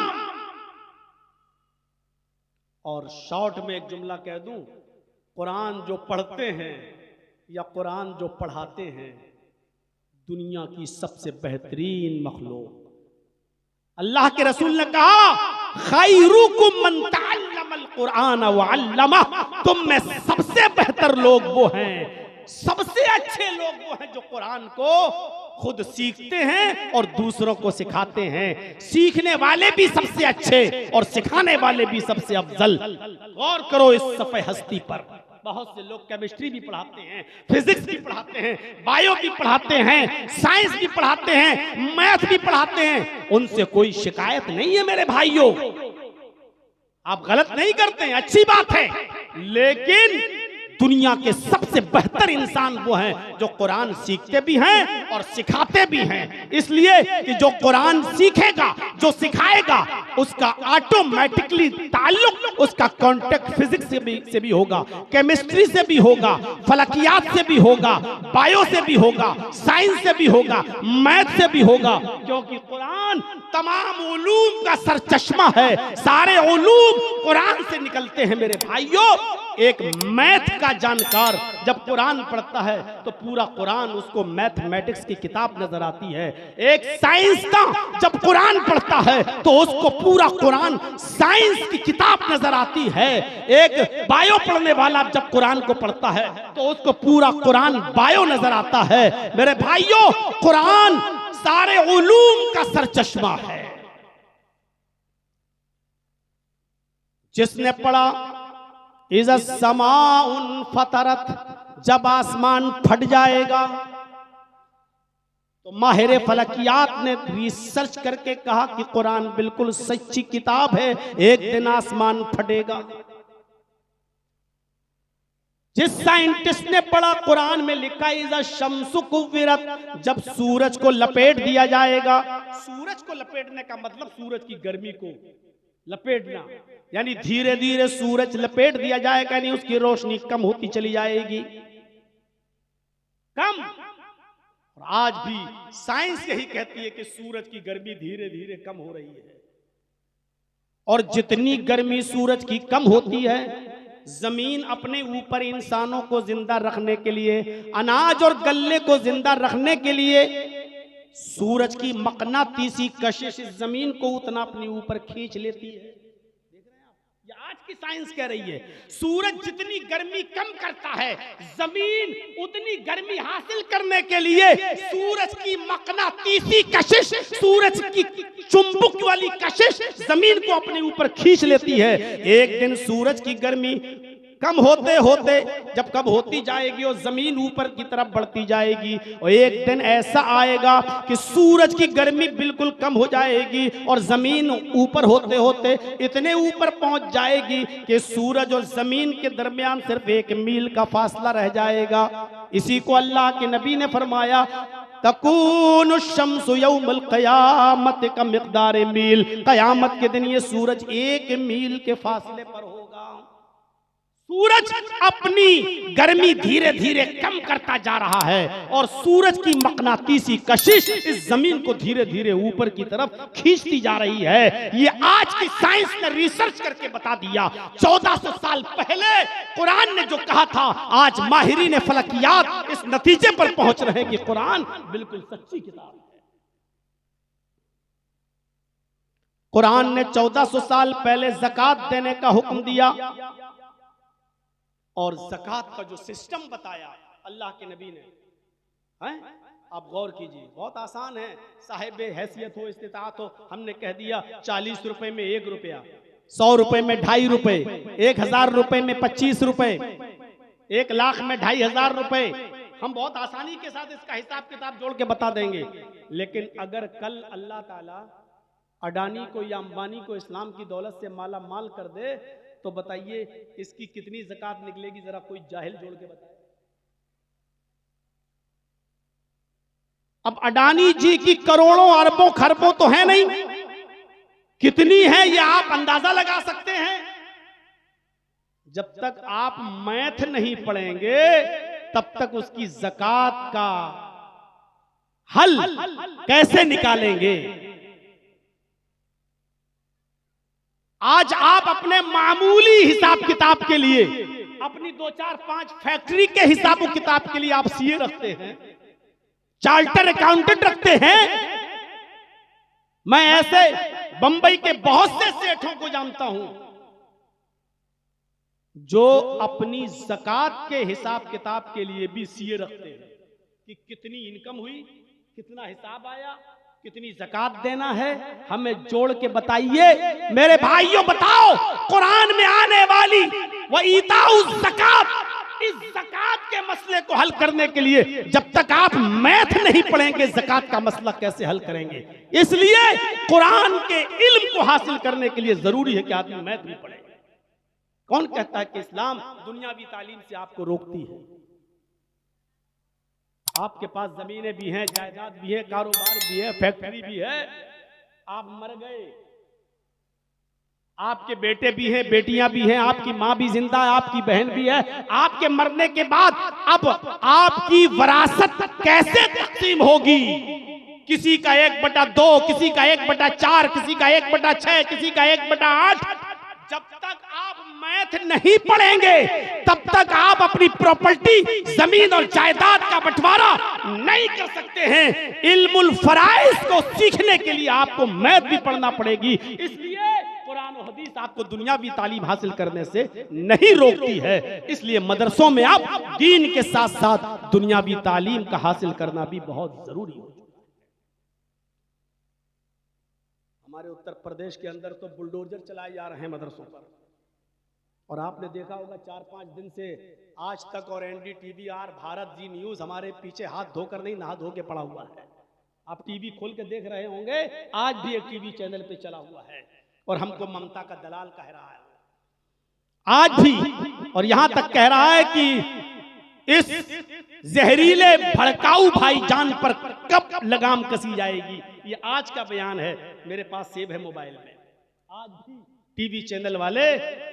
और शॉर्ट में एक जुमला कह दूं, कुरान जो पढ़ते हैं या कुरान जो पढ़ाते हैं, दुनिया की सबसे बेहतरीन मखलूक। अल्लाह के रसूल ने कहा, खैरुकुम मन तअल्लमल कुरान व अल्लमह, तुम में सबसे बेहतर लोग वो हैं, सबसे अच्छे लोग वो हैं जो कुरान को खुद सीखते हैं और दूसरों को सिखाते हैं। सीखने वाले भी सबसे अच्छे और सिखाने वाले भी सबसे अफजल। गौर करो इस सफ़े हस्ती पर। बहुत से लोग केमिस्ट्री भी पढ़ाते हैं, फिजिक्स भी पढ़ाते हैं, बायो भी पढ़ाते हैं, साइंस भी पढ़ाते हैं, मैथ भी पढ़ाते हैं, उनसे कोई शिकायत नहीं है मेरे भाइयों। आप गलत नहीं करते हैं, अच्छी बात है, लेकिन दुनिया के सबसे बेहतर इंसान वो हैं जो कुरान सीखते भी हैं और सिखाते भी हैं। इसलिए कि जो कुरान सीखेगा, जो सिखाएगा, उसका ऑटोमेटिकली ताल्लुक उसका कांटेक्ट फिजिक्स से भी होगा, केमिस्ट्री से भी होगा, फलकियात से भी होगा, बायो से भी होगा, साइंस से भी होगा, मैथ से भी होगा, क्योंकि कुरान तमाम उलूम का सरचश्मा है। सारे उलूम कुरान से निकलते हैं मेरे भाइयों। एक मैथ का जानकार जब कुरान पढ़ता है तो पूरा कुरान उसको मैथमेटिक्स की किताब नजर आती है। एक साइंस का जब कुरान पढ़ता है तो उसको पूरा कुरान साइंस की किताब नजर आती है। एक बायो पढ़ने वाला जब कुरान को पढ़ता है तो उसको पूरा कुरान बायो नजर आता है। मेरे भाइयों, कुरान सारे उलूम का सरचश्मा है। जिसने पढ़ा इज़ा समाउन फतरत, जब आसमान फट जाएगा, तो माहिर फलकियात ने रिसर्च करके कहा कि कुरान बिल्कुल सच्ची किताब है, एक दिन आसमान फटेगा। जिस साइंटिस्ट ने पढ़ा, कुरान में लिखा इज़ा शम्सु कुव्विरत, जब सूरज को लपेट दिया जाएगा। सूरज को लपेटने का मतलब सूरज की गर्मी को लपेटना, यानी धीरे धीरे सूरज लपेट दिया जाएगा, यानी उसकी रोशनी कम होती चली जाएगी, कम। और आज भी साइंस यही कहती है कि सूरज की गर्मी धीरे धीरे कम हो रही है। और जितनी गर्मी सूरज की कम होती है, जमीन अपने ऊपर इंसानों को जिंदा रखने के लिए, अनाज और गल्ले को जिंदा रखने के लिए सूरज की मकनातीसी कशिश इस जमीन को उतना अपने ऊपर खींच लेती है। देख रहे हैं आप, ये आज की साइंस कह रही है। सूरज जितनी गर्मी कम करता है, जमीन उतनी गर्मी हासिल करने के लिए सूरज की मकनातीसी कशिश, सूरज की चुंबक वाली कशिश जमीन को अपने ऊपर खींच लेती है। एक दिन सूरज की गर्मी कम होते होते जब कम होती जाएगी और जमीन ऊपर की तरफ बढ़ती जाएगी, और एक दिन ऐसा आएगा कि सूरज की गर्मी बिल्कुल कम हो जाएगी और जमीन ऊपर होते होते इतने ऊपर पहुंच जाएगी कि सूरज और जमीन के दरमियान सिर्फ 1 मील का फासला रह जाएगा। इसी को अल्लाह के नबी ने फरमाया, तकूनु शम्सु यौमल क़यामत का मिक़दार मील, कयामत के दिन ये सूरज 1 मील के फासले पर होगा। सूरज अपनी गर्मी धीरे धीरे कम करता जा रहा है और सूरज की मकनातीसी कशिश इस जमीन को धीरे धीरे ऊपर की तरफ खींचती जा रही है। ये आज की साइंस ने रिसर्च करके बता दिया। 1400 साल पहले कुरान ने जो कहा था, आज माहिरीन फलकियात इस नतीजे पर पहुंच रहे हैं कि कुरान बिल्कुल सच्ची किताब है। कुरान ने 1400 साल पहले ज़कात देने का हुक्म दिया और ज़कात का जो सिस्टम बताया अल्लाह के नबी ने, हैं? आप गौर कीजिए, बहुत आसान है। साहिब हैसियत हो, इस्तिताअत हो, हमने कह दिया 40 रुपए में 1 रुपया, 100 रुपए में 2.5 रुपए, 1000 रुपए में 25 रुपए, 1 लाख में 2500 रुपए। हम बहुत आसानी के साथ इसका हिसाब किताब जोड़ के बता देंगे। लेकिन अगर कल अल्लाह ताला अडानी को या अंबानी को इस्लाम की दौलत से माला माल कर दे, तो बताइए इसकी कितनी ज़कात निकलेगी? जरा कोई जाहिल जोड़ के बताए। अब अडानी जी की करोड़ों अरबों खरबों तो है नहीं, कितनी है ये आप अंदाजा लगा सकते हैं। जब तक आप मैथ नहीं पढ़ेंगे तब तक उसकी ज़कात का हल कैसे निकालेंगे? आज आप अपने मामूली हिसाब किताब के लिए, अपनी 2, 4, 5 फैक्ट्री के हिसाब किताब के लिए आप सीए रखते हैं, चार्टर अकाउंटेंट रखते हैं। मैं ऐसे बंबई के बहुत से सेठों को जानता हूं जो अपनी ज़कात के हिसाब किताब के लिए भी सीए रखते हैं कि कितनी इनकम हुई, कितना हिसाब आया, कितनी ज़कात देना है, हमें जोड़ के बताइए। मेरे भाइयों बताओ, कुरान में आने वाली व ईताउ ज़कात, इस ज़कात के मसले को हल करने के लिए जब तक आप मैथ नहीं पढ़ेंगे ज़कात का मसला कैसे हल करेंगे? इसलिए कुरान के इल्म को हासिल करने के लिए जरूरी है कि आदमी मैथ भी पढ़े। कौन कहता है कि इस्लाम दुनियावी तालीम से आपको रोकती है? आपके पास जमीनें भी हैं, जायदाद भी है, कारोबार भी है, फैक्ट्री भी है, आप मर गए, आपके बेटे भी हैं, बेटियां भी हैं, आपकी माँ भी जिंदा है, आपकी बहन भी है। आपके मरने के बाद अब आपकी वरासत कैसे तकसीम होगी? किसी का 1/2, किसी का 1/4, किसी का 1/6, किसी का 1/8। जब तक आप मैथ नहीं पढ़ेंगे तब तक आप अपनी प्रॉपर्टी, जमीन और जायदाद का बंटवारा नहीं कर सकते हैं। इल्मुल फराइज को सीखने के लिए आपको मैथ भी पढ़ना पड़ेगी। इसलिए कुरान और हदीस आपको दुनियावी तालीम हासिल करने से नहीं रोकती है। इसलिए मदरसों में आप दीन के साथ साथ दुनियावी तालीम का हासिल करना भी बहुत जरूरी हो। हमारे उत्तर प्रदेश के अंदर तो बुलडोजर चलाए जा रहे हैं मदरसों पर, और आपने देखा होगा 4-5 दिन से आज तक और NDTV, भारत जी न्यूज़ हमारे पीछे हाथ धोकर नहीं, नहा धो के पड़ा हुआ है। आप टीवी खोल के देख रहे होंगे, आज भी एक टीवी चैनल पे चला हुआ है और हमको ममता का दलाल कह रहा है आज भी, और यहां तक कह रहा है कि इस जहरीले भड़काऊ भाईजान पर कब लगाम कसी जाएगी। ये आज का बयान है, मेरे पास सेव है मोबाइल में। आज भी टीवी चैनल वाले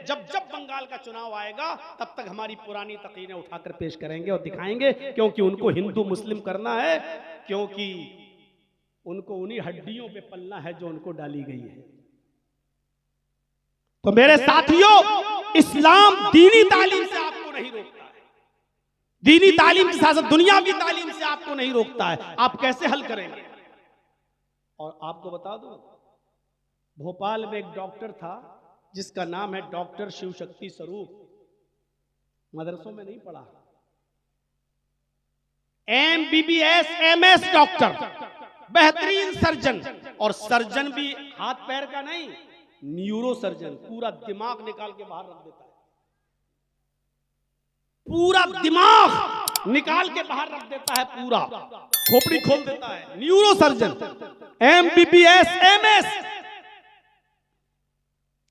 जब जब बंगाल का चुनाव आएगा तब तक हमारी पुरानी तकरीरें उठाकर पेश करेंगे और दिखाएंगे, क्योंकि उनको हिंदू मुस्लिम करना है, क्योंकि उनको उन्हीं हड्डियों पे पलना है जो उनको डाली गई है। तो मेरे साथियों, इस्लाम दीनी तालीम से आपको नहीं रोकता है, दीनी तालीम के साथ दुनियावी तालीम से आपको नहीं रोकता है। आप कैसे हल करेंगे? और आपको बता दूं, भोपाल में एक डॉक्टर था जिसका नाम है डॉक्टर शिव शक्ति स्वरूप, मदरसों में नहीं पढ़ा, MBBS MS डॉक्टर, बेहतरीन सर्जन, और सर्जन भी हाथ पैर का नहीं, न्यूरो सर्जन, पूरा दिमाग निकाल के बाहर रख देता है। पूरा दिमाग निकाल के बाहर रख देता है, पूरा खोपड़ी खोल देता है। Neuro surgeon, MBBS MS।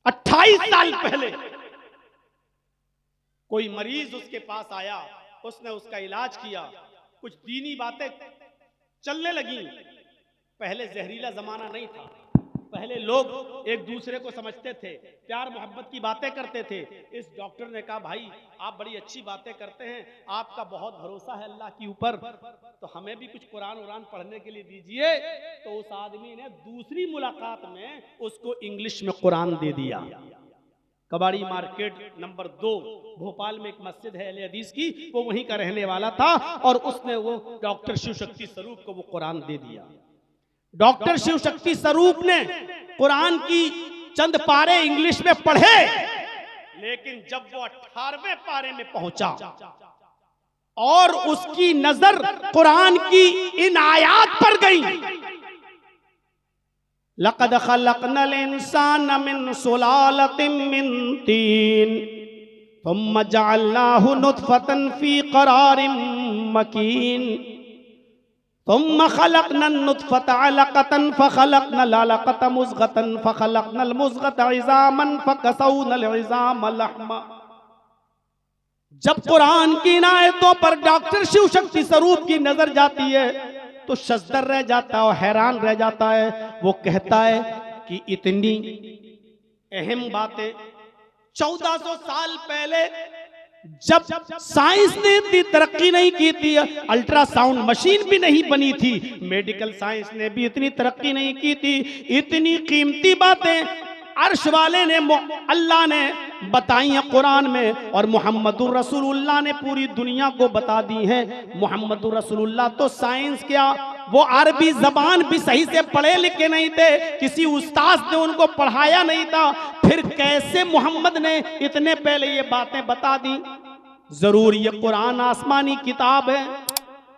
28 साल पहले कोई मरीज उसके पास आया, उसने उसका इलाज किया, कुछ दीनी बातें चलने लगी। पहले जहरीला जमाना नहीं था, पहले लोग एक दूसरे को समझते थे, प्यार मोहब्बत की बातें करते थे। इस डॉक्टर ने कहा, भाई आप बड़ी अच्छी बातें करते हैं, आपका बहुत भरोसा है अल्लाह के ऊपर, तो हमें भी कुछ कुरान उरान पढ़ने के लिए दीजिए। तो उस आदमी ने दूसरी मुलाकात में उसको इंग्लिश में कुरान दे दिया। कबाड़ी मार्केट नंबर 2 भोपाल में एक मस्जिद है अहले हदीस की, वो वहीं का रहने वाला था, और उसने वो डॉक्टर शिव शक्ति स्वरूप को वो कुरान दे दिया। डॉक्टर शिव शक्ति स्वरूप ने कुरान की चंद पारे इंग्लिश में पढ़े, लेकिन जब वो 18वें पारे में पहुंचा और उसकी नजर कुरान की इन आयात पर गई, लक़द ख़लक़नल इंसान मिन सुलालतिन मिन तीन थुम्मा जअलनाहु नुत्फ़तन फ़ी क़रारिन मकीन थुम्मा ख़लक़नन नुत्फ़ता अलक़तन फ़ख़लक़नल अलक़ता मुज़ग़तन फ़ख़लक़नल मुज़ग़ता इज़ामन फ़कसौनल इज़ाम लहमा। जब कुरान की आयतों पर डॉक्टर शिव शक्ति स्वरूप की नजर जाती है तो शज़दर रह जाता है और हैरान रह जाता है। वो कहता है कि इतनी अहम बातें 1400 साल पहले, जब साइंस ने इतनी तरक्की नहीं की थी, अल्ट्रासाउंड मशीन भी नहीं बनी थी, मेडिकल साइंस ने भी इतनी तरक्की नहीं की थी, इतनी कीमती बातें अर्श वाले ने, अल्लाह ने बताई हैं कुरान में, और मोहम्मदुर रसूलुल्लाह ने पूरी दुनिया को बता दी हैं। मोहम्मदुर रसूलुल्लाह तो साइंस क्या, वो अरबी जबान भी सही से पढ़े लिखे नहीं थे, किसी उस्ताद ने उनको पढ़ाया नहीं था, फिर कैसे मोहम्मद ने इतने पहले ये बातें बता दी? जरूर ये कुरान आसमानी किताब है।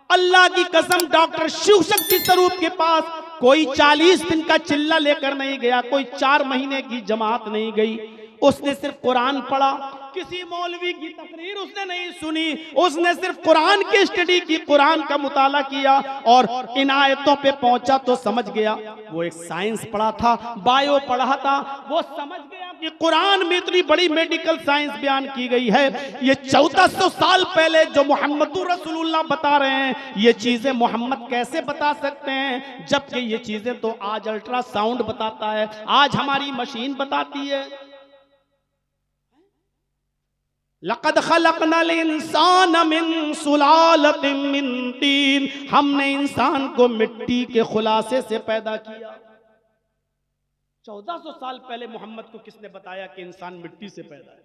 अल्लाह की कसम, डॉक्टर शिव शक्ति स्वरूप के पास कोई 40 दिन का चिल्ला लेकर नहीं गया, कोई 4 महीने की जमात नहीं गई, उसने सिर्फ कुरान पढ़ा, किसी मौलवी की तकरीर उसने नहीं सुनी, उसने सिर्फ कुरान की स्टडी की, कुरान का मुताला किया और इन आयतों पे पहुंचा तो समझ गया। वो एक साइंस पढ़ा था, बायो पढ़ा था, वो समझ गया कि कुरान में इतनी बड़ी मेडिकल साइंस बयान की गई है। ये 1400 साल पहले जो मोहम्मदुर रसूलुल्लाह बता रहे हैं, ये चीजें मोहम्मद कैसे बता सकते हैं, जबकि ये चीजें तो आज अल्ट्रासाउंड बताता है, आज हमारी मशीन बताती है। लक़द ख़लक़नल इंसान मिन सुलालतिन मिन तीन, हमने इंसान को मिट्टी के खुलासे से पैदा किया। 1400 साल पहले मोहम्मद को किसने बताया कि इंसान मिट्टी से पैदा है?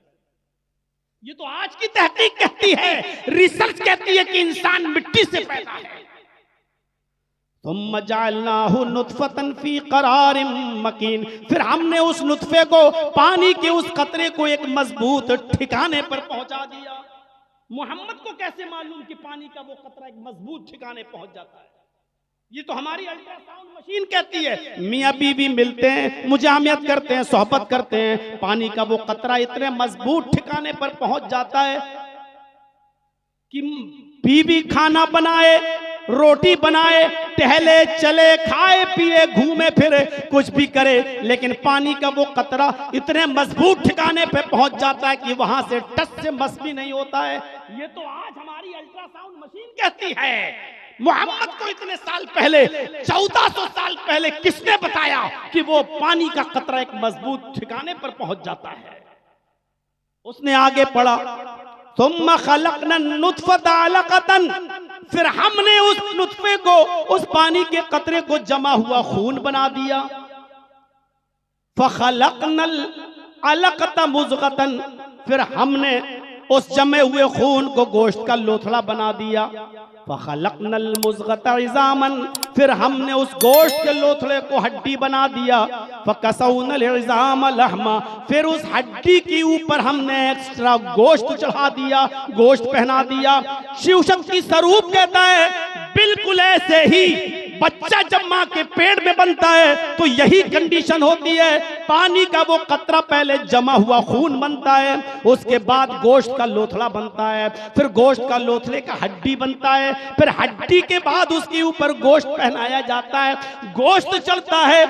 ये तो आज की तहकीक कहती है, रिसर्च कहती है कि इंसान मिट्टी से पैदा है। तुम जअलनाहु नुत्फ़तन फ़ी क़रारिन मकीन, फिर हमने उस नुत्फे को, पानी के उस कतरे को एक मजबूत ठिकाने पर पहुंचा दिया। मोहम्मद को कैसे मालूम कि पानी का वो कतरा एक मजबूत ठिकाने पहुंच जाता है? ये तो हमारी अल्ट्रासाउंड मशीन कहती है। मियाँ बीवी मिलते हैं, मुजामियत करते हैं, सोहबत करते हैं, पानी का वो कतरा इतने मजबूत ठिकाने पर पहुंच जाता है कि बीवी खाना बनाए, रोटी बनाए, टहले चले, खाए पिए, घूमे फिरे, कुछ भी करे, लेकिन पानी का वो कतरा इतने मजबूत ठिकाने पे पहुंच जाता है कि वहां से टच से मस भी नहीं होता है। ये तो आज हमारी अल्ट्रासाउंड मशीन कहती है। मोहम्मद को इतने साल पहले, 1400 साल पहले किसने बताया कि वो पानी का कतरा एक मजबूत ठिकाने पर पहुंच जाता है? उसने आगे पढ़ा, सुम्मा खलक़ना नुत्फ़ता अलक़तन, फिर हमने उस नुत्फे को, उस पानी के कतरे को जमा हुआ खून बना दिया। फ़ख़लक़नल अलक़ता मुज़ग़तन, फिर हमने उस जमे हुए खून को गोश्त का लोथड़ा बना दिया। फ़ख़लक़नल मुज़ग़ता इज़ामन, फिर हमने उस गोश्त के लोथड़े को हड्डी बना दिया। फ़कसौनल इज़ाम लहमा, फिर उस हड्डी के ऊपर हमने एक्स्ट्रा गोश्त चढ़ा दिया, गोश्त पहना दिया। शिव शक्ति स्वरूप कहता है बिल्कुल ऐसे ही बच्चा जब माँ के पेट में बनता है तो यही कंडीशन होती है। पानी का वो कतरा पहले जमा हुआ खून बनता है, उसके बाद गोश्त का लोथड़ा बनता है, फिर गोश्त का लोथड़े का हड्डी बनता है, फिर हड्डी के बाद उसके ऊपर गोश्त पहनाया जाता है, गोश्त चलता है।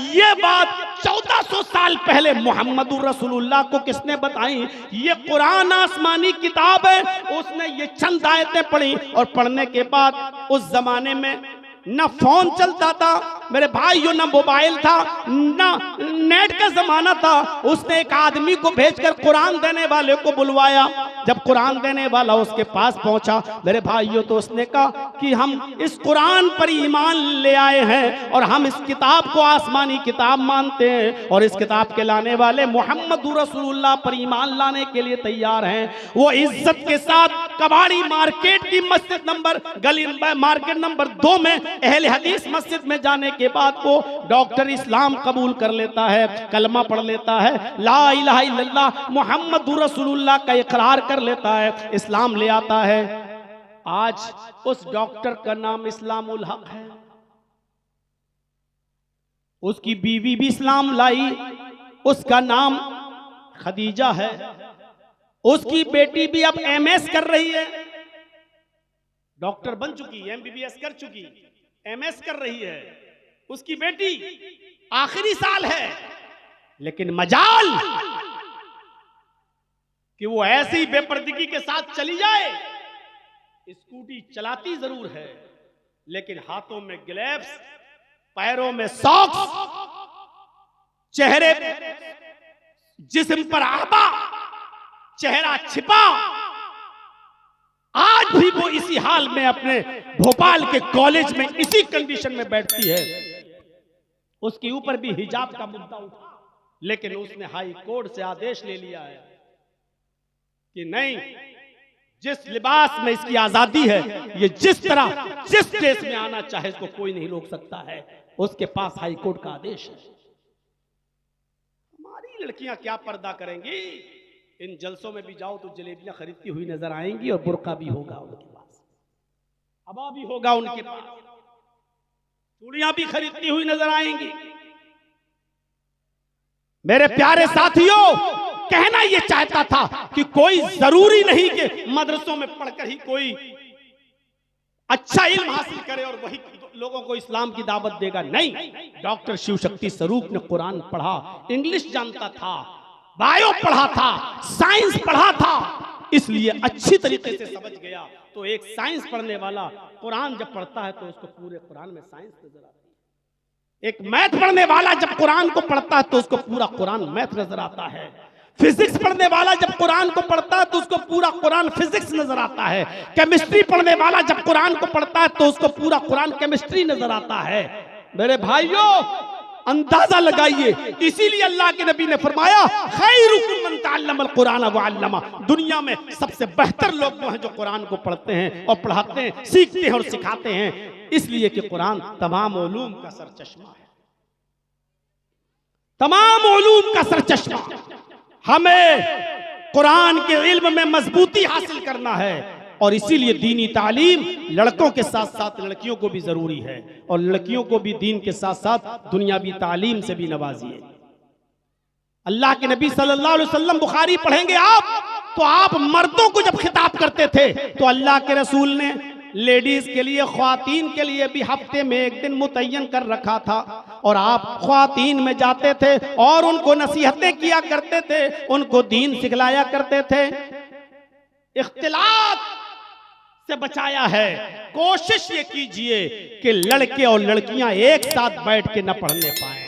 ये बात 1400 साल पहले मोहम्मदुर रसूलुल्लाह को किसने बताई? ये कुरान आसमानी किताब है, उसने ये चंद आयतें पढ़ी और पढ़ने के बाद उस जमाने में ना फोन चलता था मेरे भाइयों, ना मोबाइल था, ना नेट का जमाना था। उसने एक आदमी को भेजकर कुरान देने वाले को बुलवाया। जब कुरान देने वाला उसके पास पहुंचा मेरे भाइयों, तो उसने कहा कि हम इस कुरान पर ईमान ले आए हैं और हम इस किताब को आसमानी किताब मानते हैं और इस किताब के लाने वाले मोहम्मद रसूलुल्लाह पर ईमान लाने के लिए तैयार हैं। वो इज्जत के साथ कबाड़ी मार्केट की मस्जिद गली मार्केट नंबर 2 में अहले हदीस मस्जिद में जाने के बाद वो डॉक्टर इस्लाम कबूल कर लेता है, कलमा पढ़ लेता है, ला इलाहा इल्लल्लाह मुहम्मदुर रसूलुल्लाह का इकरार कर लेता है, इस्लाम ले आता है। आज उस डॉक्टर का नाम इस्लामुल हक है, उसकी बीवी भी इस्लाम लाई, उसका नाम खदीजा है, उसकी बेटी भी अब एमएस कर रही है, डॉक्टर बन चुकी, एमबीबीएस कर चुकी, एमएस कर रही है, उसकी बेटी आखिरी साल है। लेकिन मजाल कि वो ऐसी बेपर्दगी के साथ चली जाए, स्कूटी चलाती जरूर है लेकिन हाथों में ग्लव्स, पैरों में सॉक्स, चेहरे जिस्म पर आबा, चेहरा छिपा। आज भी वो इसी हाल में अपने भोपाल के कॉलेज में इसी कंडीशन में बैठती है। उसके ऊपर भी हिजाब का मुद्दा उठा, लेकिन उसने हाई कोर्ट से आदेश ले लिया है कि नहीं, जिस लिबास में इसकी आजादी है, ये जिस तरह जिस देश में आना चाहे इसको कोई नहीं रोक सकता है। उसके पास हाई कोर्ट का आदेश है। हमारी लड़कियां क्या पर्दा करेंगी? इन जलसों में भी जाओ तो जलेबियां खरीदती हुई नजर आएंगी और बुर्का भी होगा उनके पास, अबा भी होगा उनके पास, चूड़ियां भी खरीदती हुई नजर आएंगी। मेरे प्यारे साथियों, कहना यह चाहता था कि कोई जरूरी नहीं कि मदरसों में पढ़कर ही कोई अच्छा इल्म हासिल करे और वही लोगों को इस्लाम की दावत देगा। नहीं, डॉक्टर शिव शक्ति स्वरूप ने कुरान पढ़ा, इंग्लिश जानता था, बायो पढ़ा था, साइंस पढ़ा था, इसलिए अच्छी तरीके से समझ गया। तो एक साइंस पढ़ने वाला कुरान जब पढ़ता है तो उसको पूरे कुरान में साइंस नजर आती है। एक मैथ पढ़ने वाला जब कुरान को पढ़ता है तो उसको पूरा कुरान मैथ नजर आता है। फिजिक्स पढ़ने वाला जब कुरान को पढ़ता है तो उसको पूरा कुरान फिजिक्स नजर आता है। केमिस्ट्री पढ़ने वाला जब कुरान को पढ़ता है तो उसको पूरा कुरान केमिस्ट्री नजर आता है। मेरे भाइयों, अंदाजा लगाइए, इसीलिए अल्लाह के नबी ने फरमाया खैरुकुम मन तअल्लमल कुरान व अल्लमा, दुनिया में सबसे बेहतर लोग वो हैं जो कुरान को पढ़ते हैं और पढ़ाते हैं, सीखते हैं और सिखाते हैं। इसलिए कि कुरान तमाम उलूम का सरचश्मा है, तमाम उलूम का सरचश्मा। हमें कुरान के इल्म में मजबूती हासिल करना है और इसीलिए दीनी तालीम लड़कों के साथ साथ लड़कियों को भी जरूरी है और लड़कियों को भी दीन के साथ साथ दुनियावी तालीम से भी नवाजिए। अल्लाह के नबी सल्लल्लाहु अलैहि वसल्लम, बुखारी पढ़ेंगे आप तो आप मर्दों को जब खिताब करते थे तो अल्लाह के रसूल ने लेडीज के लिए, ख्वातीन के लिए भी हफ्ते में एक दिन मुतय्यन कर रखा था और आप ख्वातीन में जाते थे और उनको नसीहतें किया करते थे, उनको दीन सिखलाया करते थे। इख्तिलात से बचाया है। कोशिश ये कीजिए कि लड़के और लड़कियां एक साथ बैठ के न पढ़ने पाए।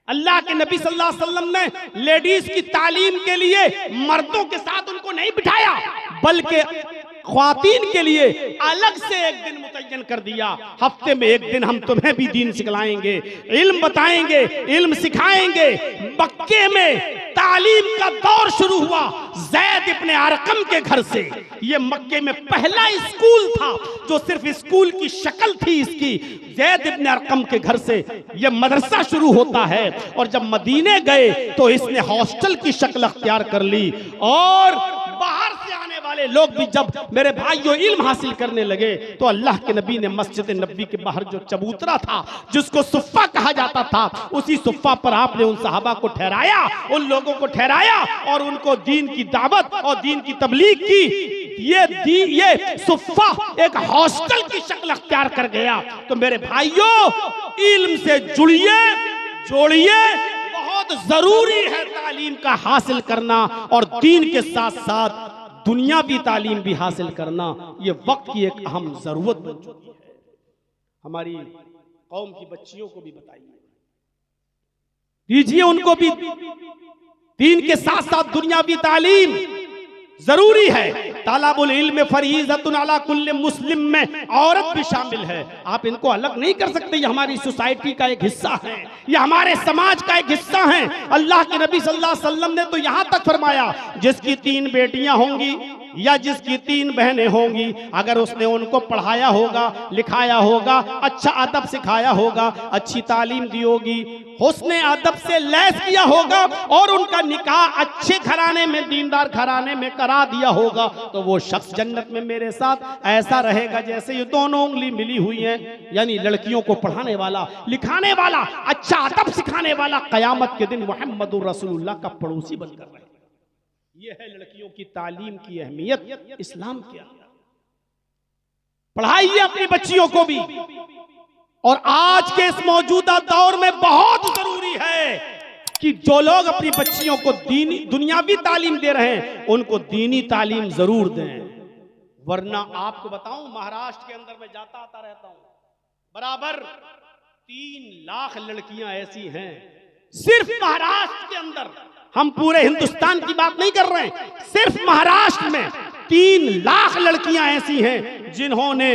अल्लाह के नबी सल्लल्लाहु अलैहि वसल्लम ने लेडीज की तालीम के लिए मर्दों के साथ उनको नहीं बिठाया, बल्कि ख्वातीन के लिए अलग से एक दिन मुतय्यन कर दिया। हफ्ते में एक दिन हम तुम्हें भी दीन सिखलाएंगे, इल्म बताएंगे, इल्म सिखाएंगे। मक्के में तालीम का दौर शुरू हुआ ज़ैद इब्ने अरकम के घर से। ये मक्के में पहला स्कूल था जो सिर्फ स्कूल की शक्ल थी इसकी। ज़ैद इब्ने अरकम के घर से ये मदरसा शुरू होता है और जब मदीने गए तो इसने हॉस्टल की शक्ल अख्तियार कर ली और बाहर से आने वाले लोग भी जब मेरे भाइयों इल्म हासिल करने लगे तो अल्लाह के नबी ने मस्जिद नबी के बाहर जो चबूतरा था जिसको सुफ़ा कहा जाता था, उसी सुफ़ा पर आपने उन सहाबा को ठहराया, उन लोगों को ठहराया और उनको दीन की दावत और दीन की तबलीग की। ये सुफ़ा एक हॉस्टल की शक्ल अख्तियार कर गया। तो मेरे भाइयों, इल्म से जुड़िए, जोड़िए, बहुत जरूरी है तालीम का हासिल करना और दीन के साथ साथ दुनियावी तालीम भी हासिल करना। ये वक्त की एक अहम जरूरत बन चुकी है। हमारी कौम की बच्चियों को भी बताइए, दीजिए उनको भी दीन के साथ साथ दुनियावी तालीम जरूरी है। तालाबुल इल्म फरीज़तुन अला कुल्ले मुस्लिम में औरत भी शामिल है। आप इनको अलग नहीं कर सकते। ये हमारी सोसाइटी का एक हिस्सा है, ये हमारे समाज का एक हिस्सा है। अल्लाह के नबी सल्लल्लाहु अलैहि वसल्लम ने तो यहाँ तक फरमाया, जिसकी 3 बेटियां होंगी या जिसकी 3 बहनें होंगी, अगर उसने उनको पढ़ाया होगा, लिखाया होगा, अच्छा अदब सिखाया होगा, अच्छी तालीम दी होगी, हुस्ने अदब से लैस किया होगा और उनका निकाह अच्छे घराने में, दीनदार घराने में करा दिया होगा, तो वो शख्स जन्नत में मेरे साथ ऐसा रहेगा जैसे ये दोनों उंगली मिली हुई हैं। यानी लड़कियों को पढ़ाने वाला, लिखाने वाला, अच्छा अदब सिखाने वाला क़यामत के दिन मुहम्मदुर रसूलुल्लाह का पड़ोसी बनकर रहे। यह है लड़कियों की तालीम की अहमियत इस्लाम के अंदर। पढ़ाइए अपनी बच्चियों को भी। और आज के इस मौजूदा दौर में बहुत जरूरी है कि जो लोग अपनी बच्चियों को दीनी दुनियावी तालीम दे रहे हैं उनको दीनी तालीम जरूर दें। वरना आपको बताऊं, महाराष्ट्र के अंदर मैं जाता आता रहता हूं, बराबर 3 लाख लड़कियां ऐसी हैं सिर्फ महाराष्ट्र के अंदर। हम पूरे हिंदुस्तान की बात नहीं कर रहे हैं, सिर्फ महाराष्ट्र में 3 लाख लड़कियां ऐसी हैं जिन्होंने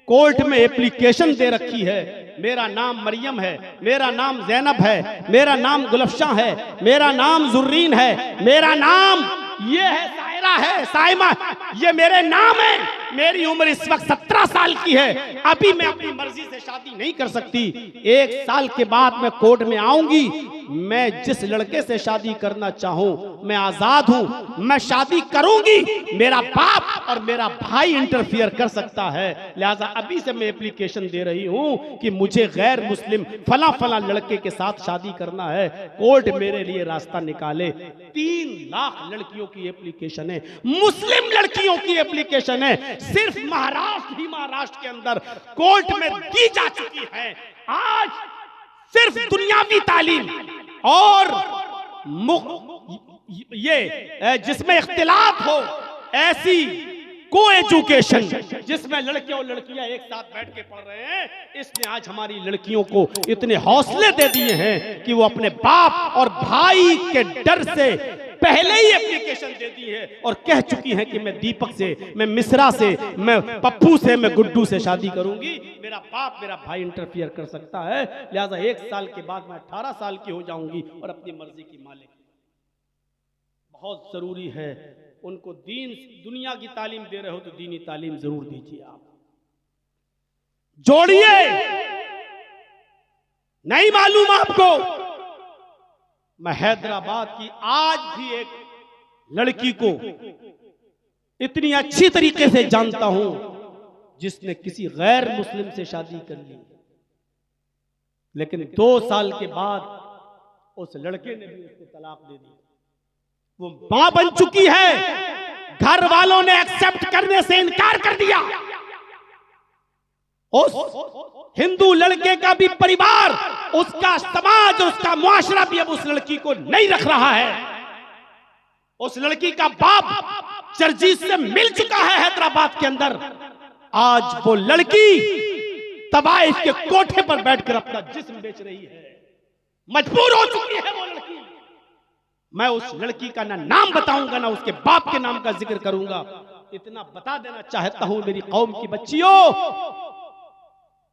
कोर्ट में एप्लीकेशन दे रखी है, मेरा नाम मरियम है, मेरा नाम जैनब है, मेरा नाम गुलफशां है, मेरा नाम जुर्रीन है, मेरा नाम ये है, सायरा है, साइमा, ये मेरे नाम है, मेरी उम्र इस वक्त 17 साल की है, अभी मैं अपनी मर्जी से शादी नहीं कर सकती, 1 साल के बाद मैं कोर्ट में आऊंगी, मैं जिस लड़के से शादी करना चाहूं मैं आजाद हूं, मैं शादी करूंगी, मेरा बाप और मेरा भाई इंटरफियर कर सकता है, लिहाजा अभी से मैं एप्लीकेशन दे रही हूं कि मुझे गैर मुस्लिम फला फला लड़के के साथ शादी करना है, कोर्ट मेरे लिए रास्ता निकाले। 3 लाख लड़कियों की एप्लीकेशन है, मुस्लिम लड़कियों की एप्लीकेशन है, सिर्फ महाराष्ट्र ही महाराष्ट्र के अंदर कोर्ट में दी जा चुकी है। आज सिर्फ दुनियावी तालीम और ये जिसमें इख्तिलाफ हो, ऐसी को एजुकेशन जिसमें लड़के और लड़कियां एक साथ बैठ के पढ़ रहे हैं, इसने आज हमारी लड़कियों को इतने हौसले दे दिए हैं कि वो अपने बाप और भाई के डर से पहले ही एप्लीकेशन दे दी है और कह चुकी हैं कि मैं दीपक से, मैं मिश्रा से, मैं पप्पू से, मैं गुड्डू से शादी करूंगी, मेरा बाप मेरा भाई इंटरफियर कर सकता है, लिहाजा 1 साल के बाद मैं 18 साल की हो जाऊंगी और अपनी मर्जी की मालिक। बहुत जरूरी है उनको दीन, दुनिया की तालीम दे रहे हो तो दीनी तालीम जरूर दीजिए। आप जोड़िए, नहीं मालूम आपको, मैं हैदराबाद की आज भी एक लड़की को इतनी अच्छी तरीके से जानता हूं जिसने किसी गैर मुस्लिम से शादी कर ली, लेकिन 2 साल के बाद उस लड़के ने भी उसको तलाक दे दी। वो मां बन चुकी है, घर वालों ने एक्सेप्ट करने से इनकार कर दिया। उस हिंदू लड़के का भी परिवार, उसका समाज, उसका मुआशरा भी अब उस लड़की को नहीं रख रहा है। उस लड़की का बाप जर्जीत से मिल चुका है हैदराबाद के अंदर। आज वो लड़की तवाइफ के कोठे पर बैठकर अपना जिस्म बेच रही है, मजबूर हो चुकी है वो लड़की। मैं उस लड़की का ना नाम बताऊंगा ना उसके बाप के नाम का जिक्र करूंगा। इतना बता देना चाहता हूं मेरी कौम की बच्चियों,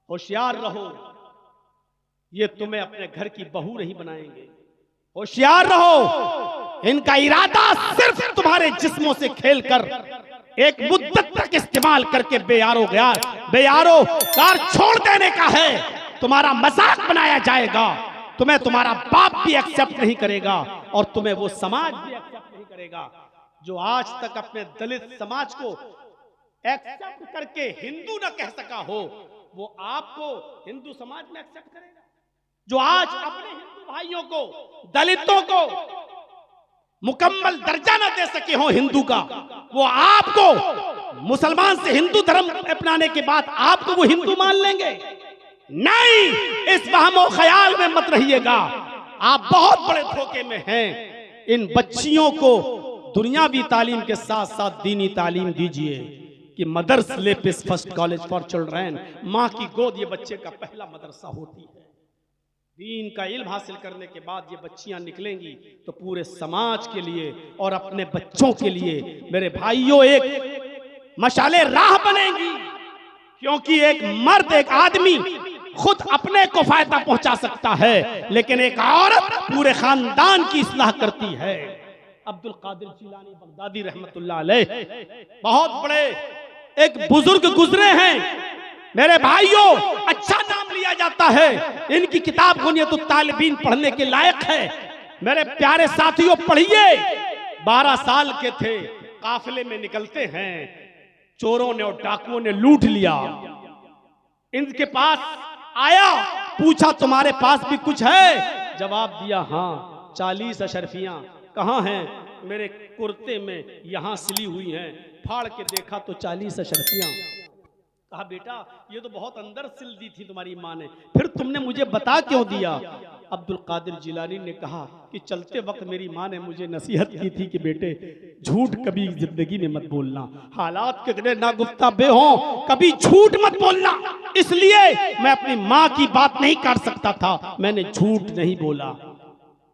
होशियार रहो, ये तुम्हें अपने घर की बहू नहीं बनाएंगे। होशियार रहो, इनका इरादा सिर्फ तुम्हारे जिस्मों से खेलकर एक मुद्दत तक इस्तेमाल करके बेयारो कार छोड़ देने का है। तुम्हारा मजाक बनाया जाएगा, तुम्हें तुम्हारा बाप भी एक्सेप्ट नहीं करेगा और तुम्हें वो समाज भी एक्सेप्ट नहीं करेगा। जो आज तक अपने दलित समाज को एक्सेप्ट करके हिंदू न कह सका हो, वो आपको हिंदू समाज में एक्सेप्ट करेगा? जो आज अपने हिंदू भाइयों को, दलितों को मुकम्मल दर्जा न दे सके हो हिंदू का, वो आपको मुसलमान से हिंदू धर्म अपनाने के बाद आपको वो हिंदू मान लेंगे? नहीं, इस वहमो ख्याल में मत रहिएगा, आप बहुत बड़े धोखे में हैं। इन बच्चियों को दुनियावी तालीम के साथ साथ दीनी तालीम दीजिए कि mothers lap is first college for children, माँ की गोद ये बच्चे का पहला मदरसा होती है। दीन का इल्म हासिल करने के बाद ये बच्चियां निकलेंगी तो पूरे समाज के लिए और अपने बच्चों के लिए मेरे भाइयों एक मशाले राह बनेंगी। क्योंकि एक मर्द, एक आदमी खुद अपने को फायदा पहुंचा सकता है, लेकिन एक औरत पूरे खानदान की इस्लाह करती है। अब्दुल कादिर जिलानी बगदादी रहमतुल्लाह अलैह बहुत बड़े एक बुजुर्ग गुजरे हैं मेरे भाइयों, अच्छा नाम लिया जाता है। इनकी किताब गुनियतुत तालिबीन पढ़ने के लायक है। मेरे प्यारे साथियों, पढ़िए। 12 साल के थे, काफिले में निकलते हैं, चोरों ने और डाकुओं ने लूट लिया। इनके पास आया, पूछा तुम्हारे पास भी कुछ है? जवाब दिया हाँ, 40 अशरफियां। कहाँ हैं? मेरे कुर्ते में यहां सिली हुई हैं। फाड़ के देखा तो 40 अशरफियां। कहा बेटा ये तो बहुत अंदर सिल दी थी तुम्हारी माँ ने, फिर तुमने मुझे बता क्यों दिया? अब्दुल कादिर जिलानी ने कहा कि चलते वक्त मेरी माँ ने मुझे नसीहत की थी कि बेटे झूठ कभी जिंदगी में मत बोलना, हालात कितने नागुफ्ताबे हों कभी झूठ मत बोलना। इसलिए मैं अपनी माँ की बात नहीं कर सकता था, मैंने झूठ नहीं बोला।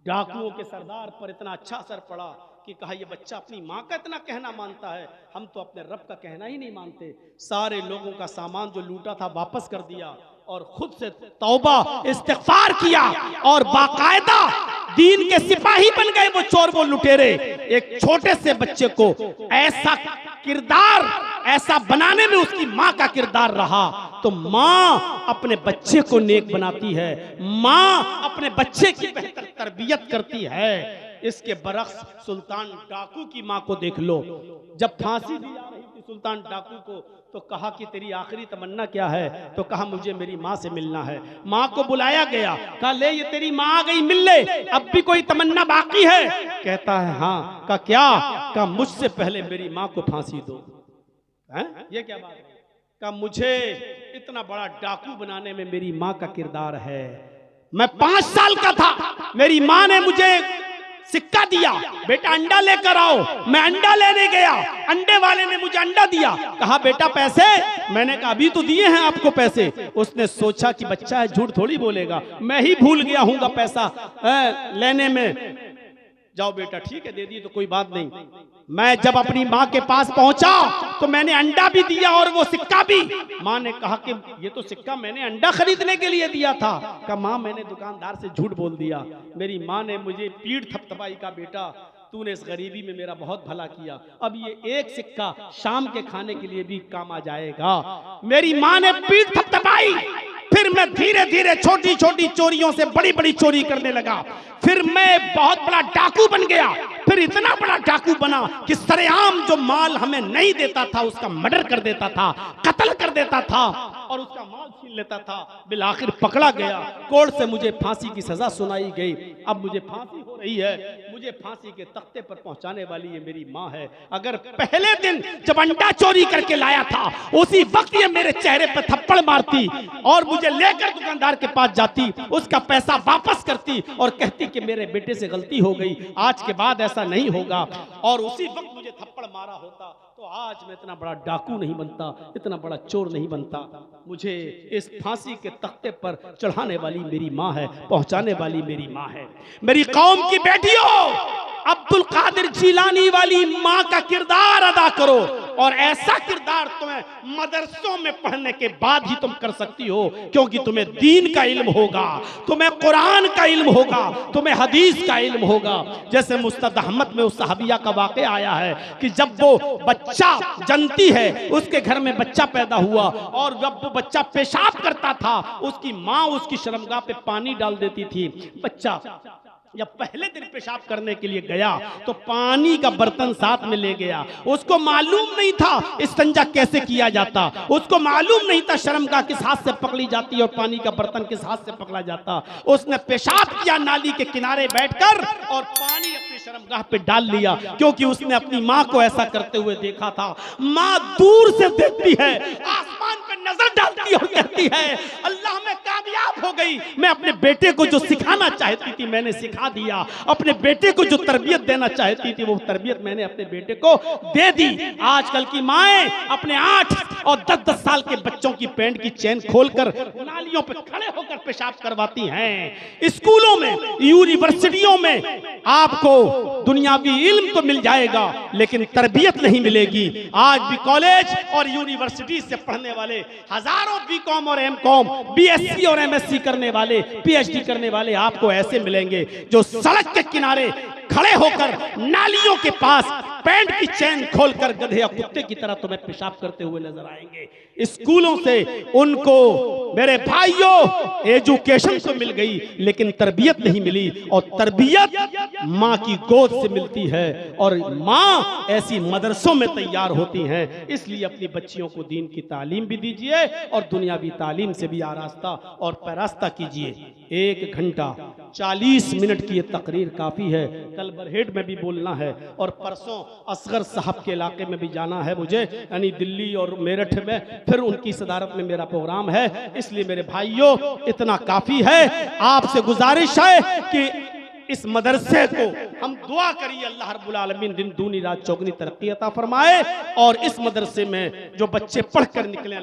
डाकुओं के सरदार पर इतना अच्छा असर पड़ा कि कहा ये बच्चा अपनी माँ का इतना कहना मानता है, हम तो अपने रब का कहना ही नहीं मानते। सारे लोगों का सामान जो लूटा था वापस कर दिया और खुद से तौबा इस्तिग़फ़ार किया और बाकायदा दीन के सिपाही बन गए वो चोर, वो लुटेरे। एक छोटे से बच्चे को ऐसा किरदार, ऐसा बनाने में उसकी माँ का किरदार रहा। तो माँ अपने बच्चे को नेक बनाती है, माँ अपने बच्चे की बेहतर तरबियत करती है। इसके बरक्स सुल्तान डाकू की माँ को देख लो, जब फांसी दी जा रही थी सुल्तान डाकू को तो कहा कि तेरी आखिरी तमन्ना क्या है? तो कहा मुझे मेरी माँ से मिलना है। माँ को बुलाया गया, कहा ले ये तेरी माँ आ गई, मिल ले, अब भी कोई तमन्ना बाकी है? कहता है हाँ। कहा क्या? कहा मुझसे पहले मेरी माँ को फांसी दो। हैं? ये क्या बात है? कहा मुझे इतना बड़ा डाकू बनाने में मेरी माँ का किरदार है। मैं 5 साल का था, मेरी माँ ने मुझे सिक्का दिया, बेटा अंडा लेकर आओ। मैं अंडा लेने गया, अंडे वाले ने मुझे अंडा दिया, कहा बेटा पैसे? मैंने कहा अभी तो दिए हैं आपको पैसे। उसने सोचा कि बच्चा है झूठ थोड़ी बोलेगा, मैं ही भूल गया हूँगा पैसा लेने में। जाओ बेटा ठीक है दे दी तो कोई बात नहीं। मैं जब अपनी माँ के पास पहुंचा तो मैंने अंडा भी दिया और वो सिक्का भी। माँ ने कहा कि ये तो सिक्का मैंने अंडा खरीदने के लिए दिया था। कहा माँ मैंने दुकानदार से झूठ बोल दिया। मेरी माँ ने मुझे पीठ थपथपाई, का बेटा तूने इस गरीबी में मेरा बहुत भला किया, अब ये एक सिक्का शाम के खाने के लिए भी काम आ जाएगा। मेरी माँ ने पीठ थपथपाई। फिर मैं धीरे धीरे छोटी छोटी चोरियों से बड़ी बड़ी चोरी करने लगा। फिर मैं बहुत बड़ा डाकू बन गया। फिर इतना बड़ा डाकू बना कि सरेआम जो माल हमें नहीं देता था उसका मर्डर कर देता था, कत्ल कर देता था और उसका माल छीन लेता था। बिलाखिर पकड़ा गया, कोर्ट से मुझे फांसी की सजा सुनाई गई। अब मुझे फांसी हो रही है, मुझे फांसी के तख्ते पर पहुंचाने वाली ये मेरी माँ है। अगर पहले दिन जब अंडा चोरी करके लाया था उसी वक्त ये मेरे चेहरे पर थप्पड़ मारती और मुझे लेकर दुकानदार के पास जाती, उसका पैसा वापस करती और कहती कि मेरे बेटे से गलती हो गई, आज के बाद ऐसा नहीं होगा, और उसी वक्त मुझे थप्पड़ मारा होता तो आज मैं इतना बड़ा डाकू नहीं बनता, इतना बड़ा चोर नहीं बनता। मुझे इस फांसी के तख्ते पर चढ़ाने वाली मेरी माँ है, पहुंचाने वाली मेरी माँ है। मेरी कौम की बेटियों, अब्दुल कादिर जिलानी वाली माँ का किरदार अदा करो और ऐसा किरदार तुम्हें मदरसों में पढ़ने के बाद ही तुम कर सकती हो, क्योंकि तुम्हें दीन का इल्म होगा, तुम्हें कुरान का इल्म होगा, तुम्हें हदीस का इल्म होगा। जैसे मुस्तद अहमद में उस सहाबिया का वाक़या आया है कि जब वो बच्चा जनती है, उसके घर में बच्चा पैदा हुआ और जब वो बच्चा पेशाब करता था उसकी माँ उसकी शर्मगाह पे पानी डाल देती थी। बच्चा जब पहले दिन पेशाब करने के लिए गया तो पानी का बर्तन साथ में ले गया। उसको मालूम नहीं था इस्तिंजा कैसे किया जाता, उसको मालूम नहीं था शर्मगाह किस हाथ से पकड़ी जाती और पानी का बर्तन किस हाथ से पकड़ा जाता। उसने पेशाब किया नाली के किनारे बैठकर और पानी अपनी शर्मगाह पे डाल लिया, क्योंकि उसने अपनी माँ को ऐसा करते हुए देखा था। माँ दूर से देखती है, आसमान पे नजर डालती है और कहती है अल्लाह मैं कामयाब हो गई, मैं अपने बेटे को जो सिखाना चाहती थी मैंने सिखा दिया, अपने बेटे को जो तरबियत देना चाहती थी वो तरबियत मैंने अपने बेटे को दे दी। आजकल की माएं अपने 8 और 10-10 साल के बच्चों की पैंट की चेन खोलकर नालियों पे खड़े होकर पेशाब करवाती हैं। स्कूलों में, यूनिवर्सिटियों में आपको दुनियावी इल्म तो मिल जाएगा लेकिन तरबियत नहीं मिलेगी। आज भी कॉलेज और यूनिवर्सिटी से पढ़ने वाले हजारों बीकॉम और एमकॉम, बीएससी और एमएससी करने वाले, पीएचडी करने वाले आपको ऐसे मिलेंगे जो सड़क के किनारे खड़े होकर नालियों के पास पैंट की चेन खोलकर गधे या कुत्ते की तरह तुम्हें पेशाब करते हुए नजर आएंगे। स्कूलों से उनको मेरे भाइयों एजुकेशन तो मिल गई लेकिन तरबियत नहीं मिली, और तरबियत माँ की गोद से मिलती है और माँ ऐसी मदरसों में तैयार होती हैं। इसलिए अपनी बच्चियों को दीन की तालीम भी दीजिए और दुनियावी तालीम से भी आरास्ता और पैरास्ता कीजिए। 1 घंटा 40 मिनट की ये तकरीर काफ़ी है। कल बरहेट में भी बोलना है और परसों असगर साहब के इलाके में भी जाना है मुझे, यानी दिल्ली और मेरठ में फिर उनकी सदारत में मेरा प्रोग्राम है। इसलिए मेरे भाइयों इतना काफ़ी है। आपसे गुजारिश है कि इस मदरसे को हम दुआ करिए अल्लाह रब्बुल आलमीन दिन दूनी रात चौगनी तरक्की अता फरमाए और इस मदरसे में जो बच्चे पढ़कर निकले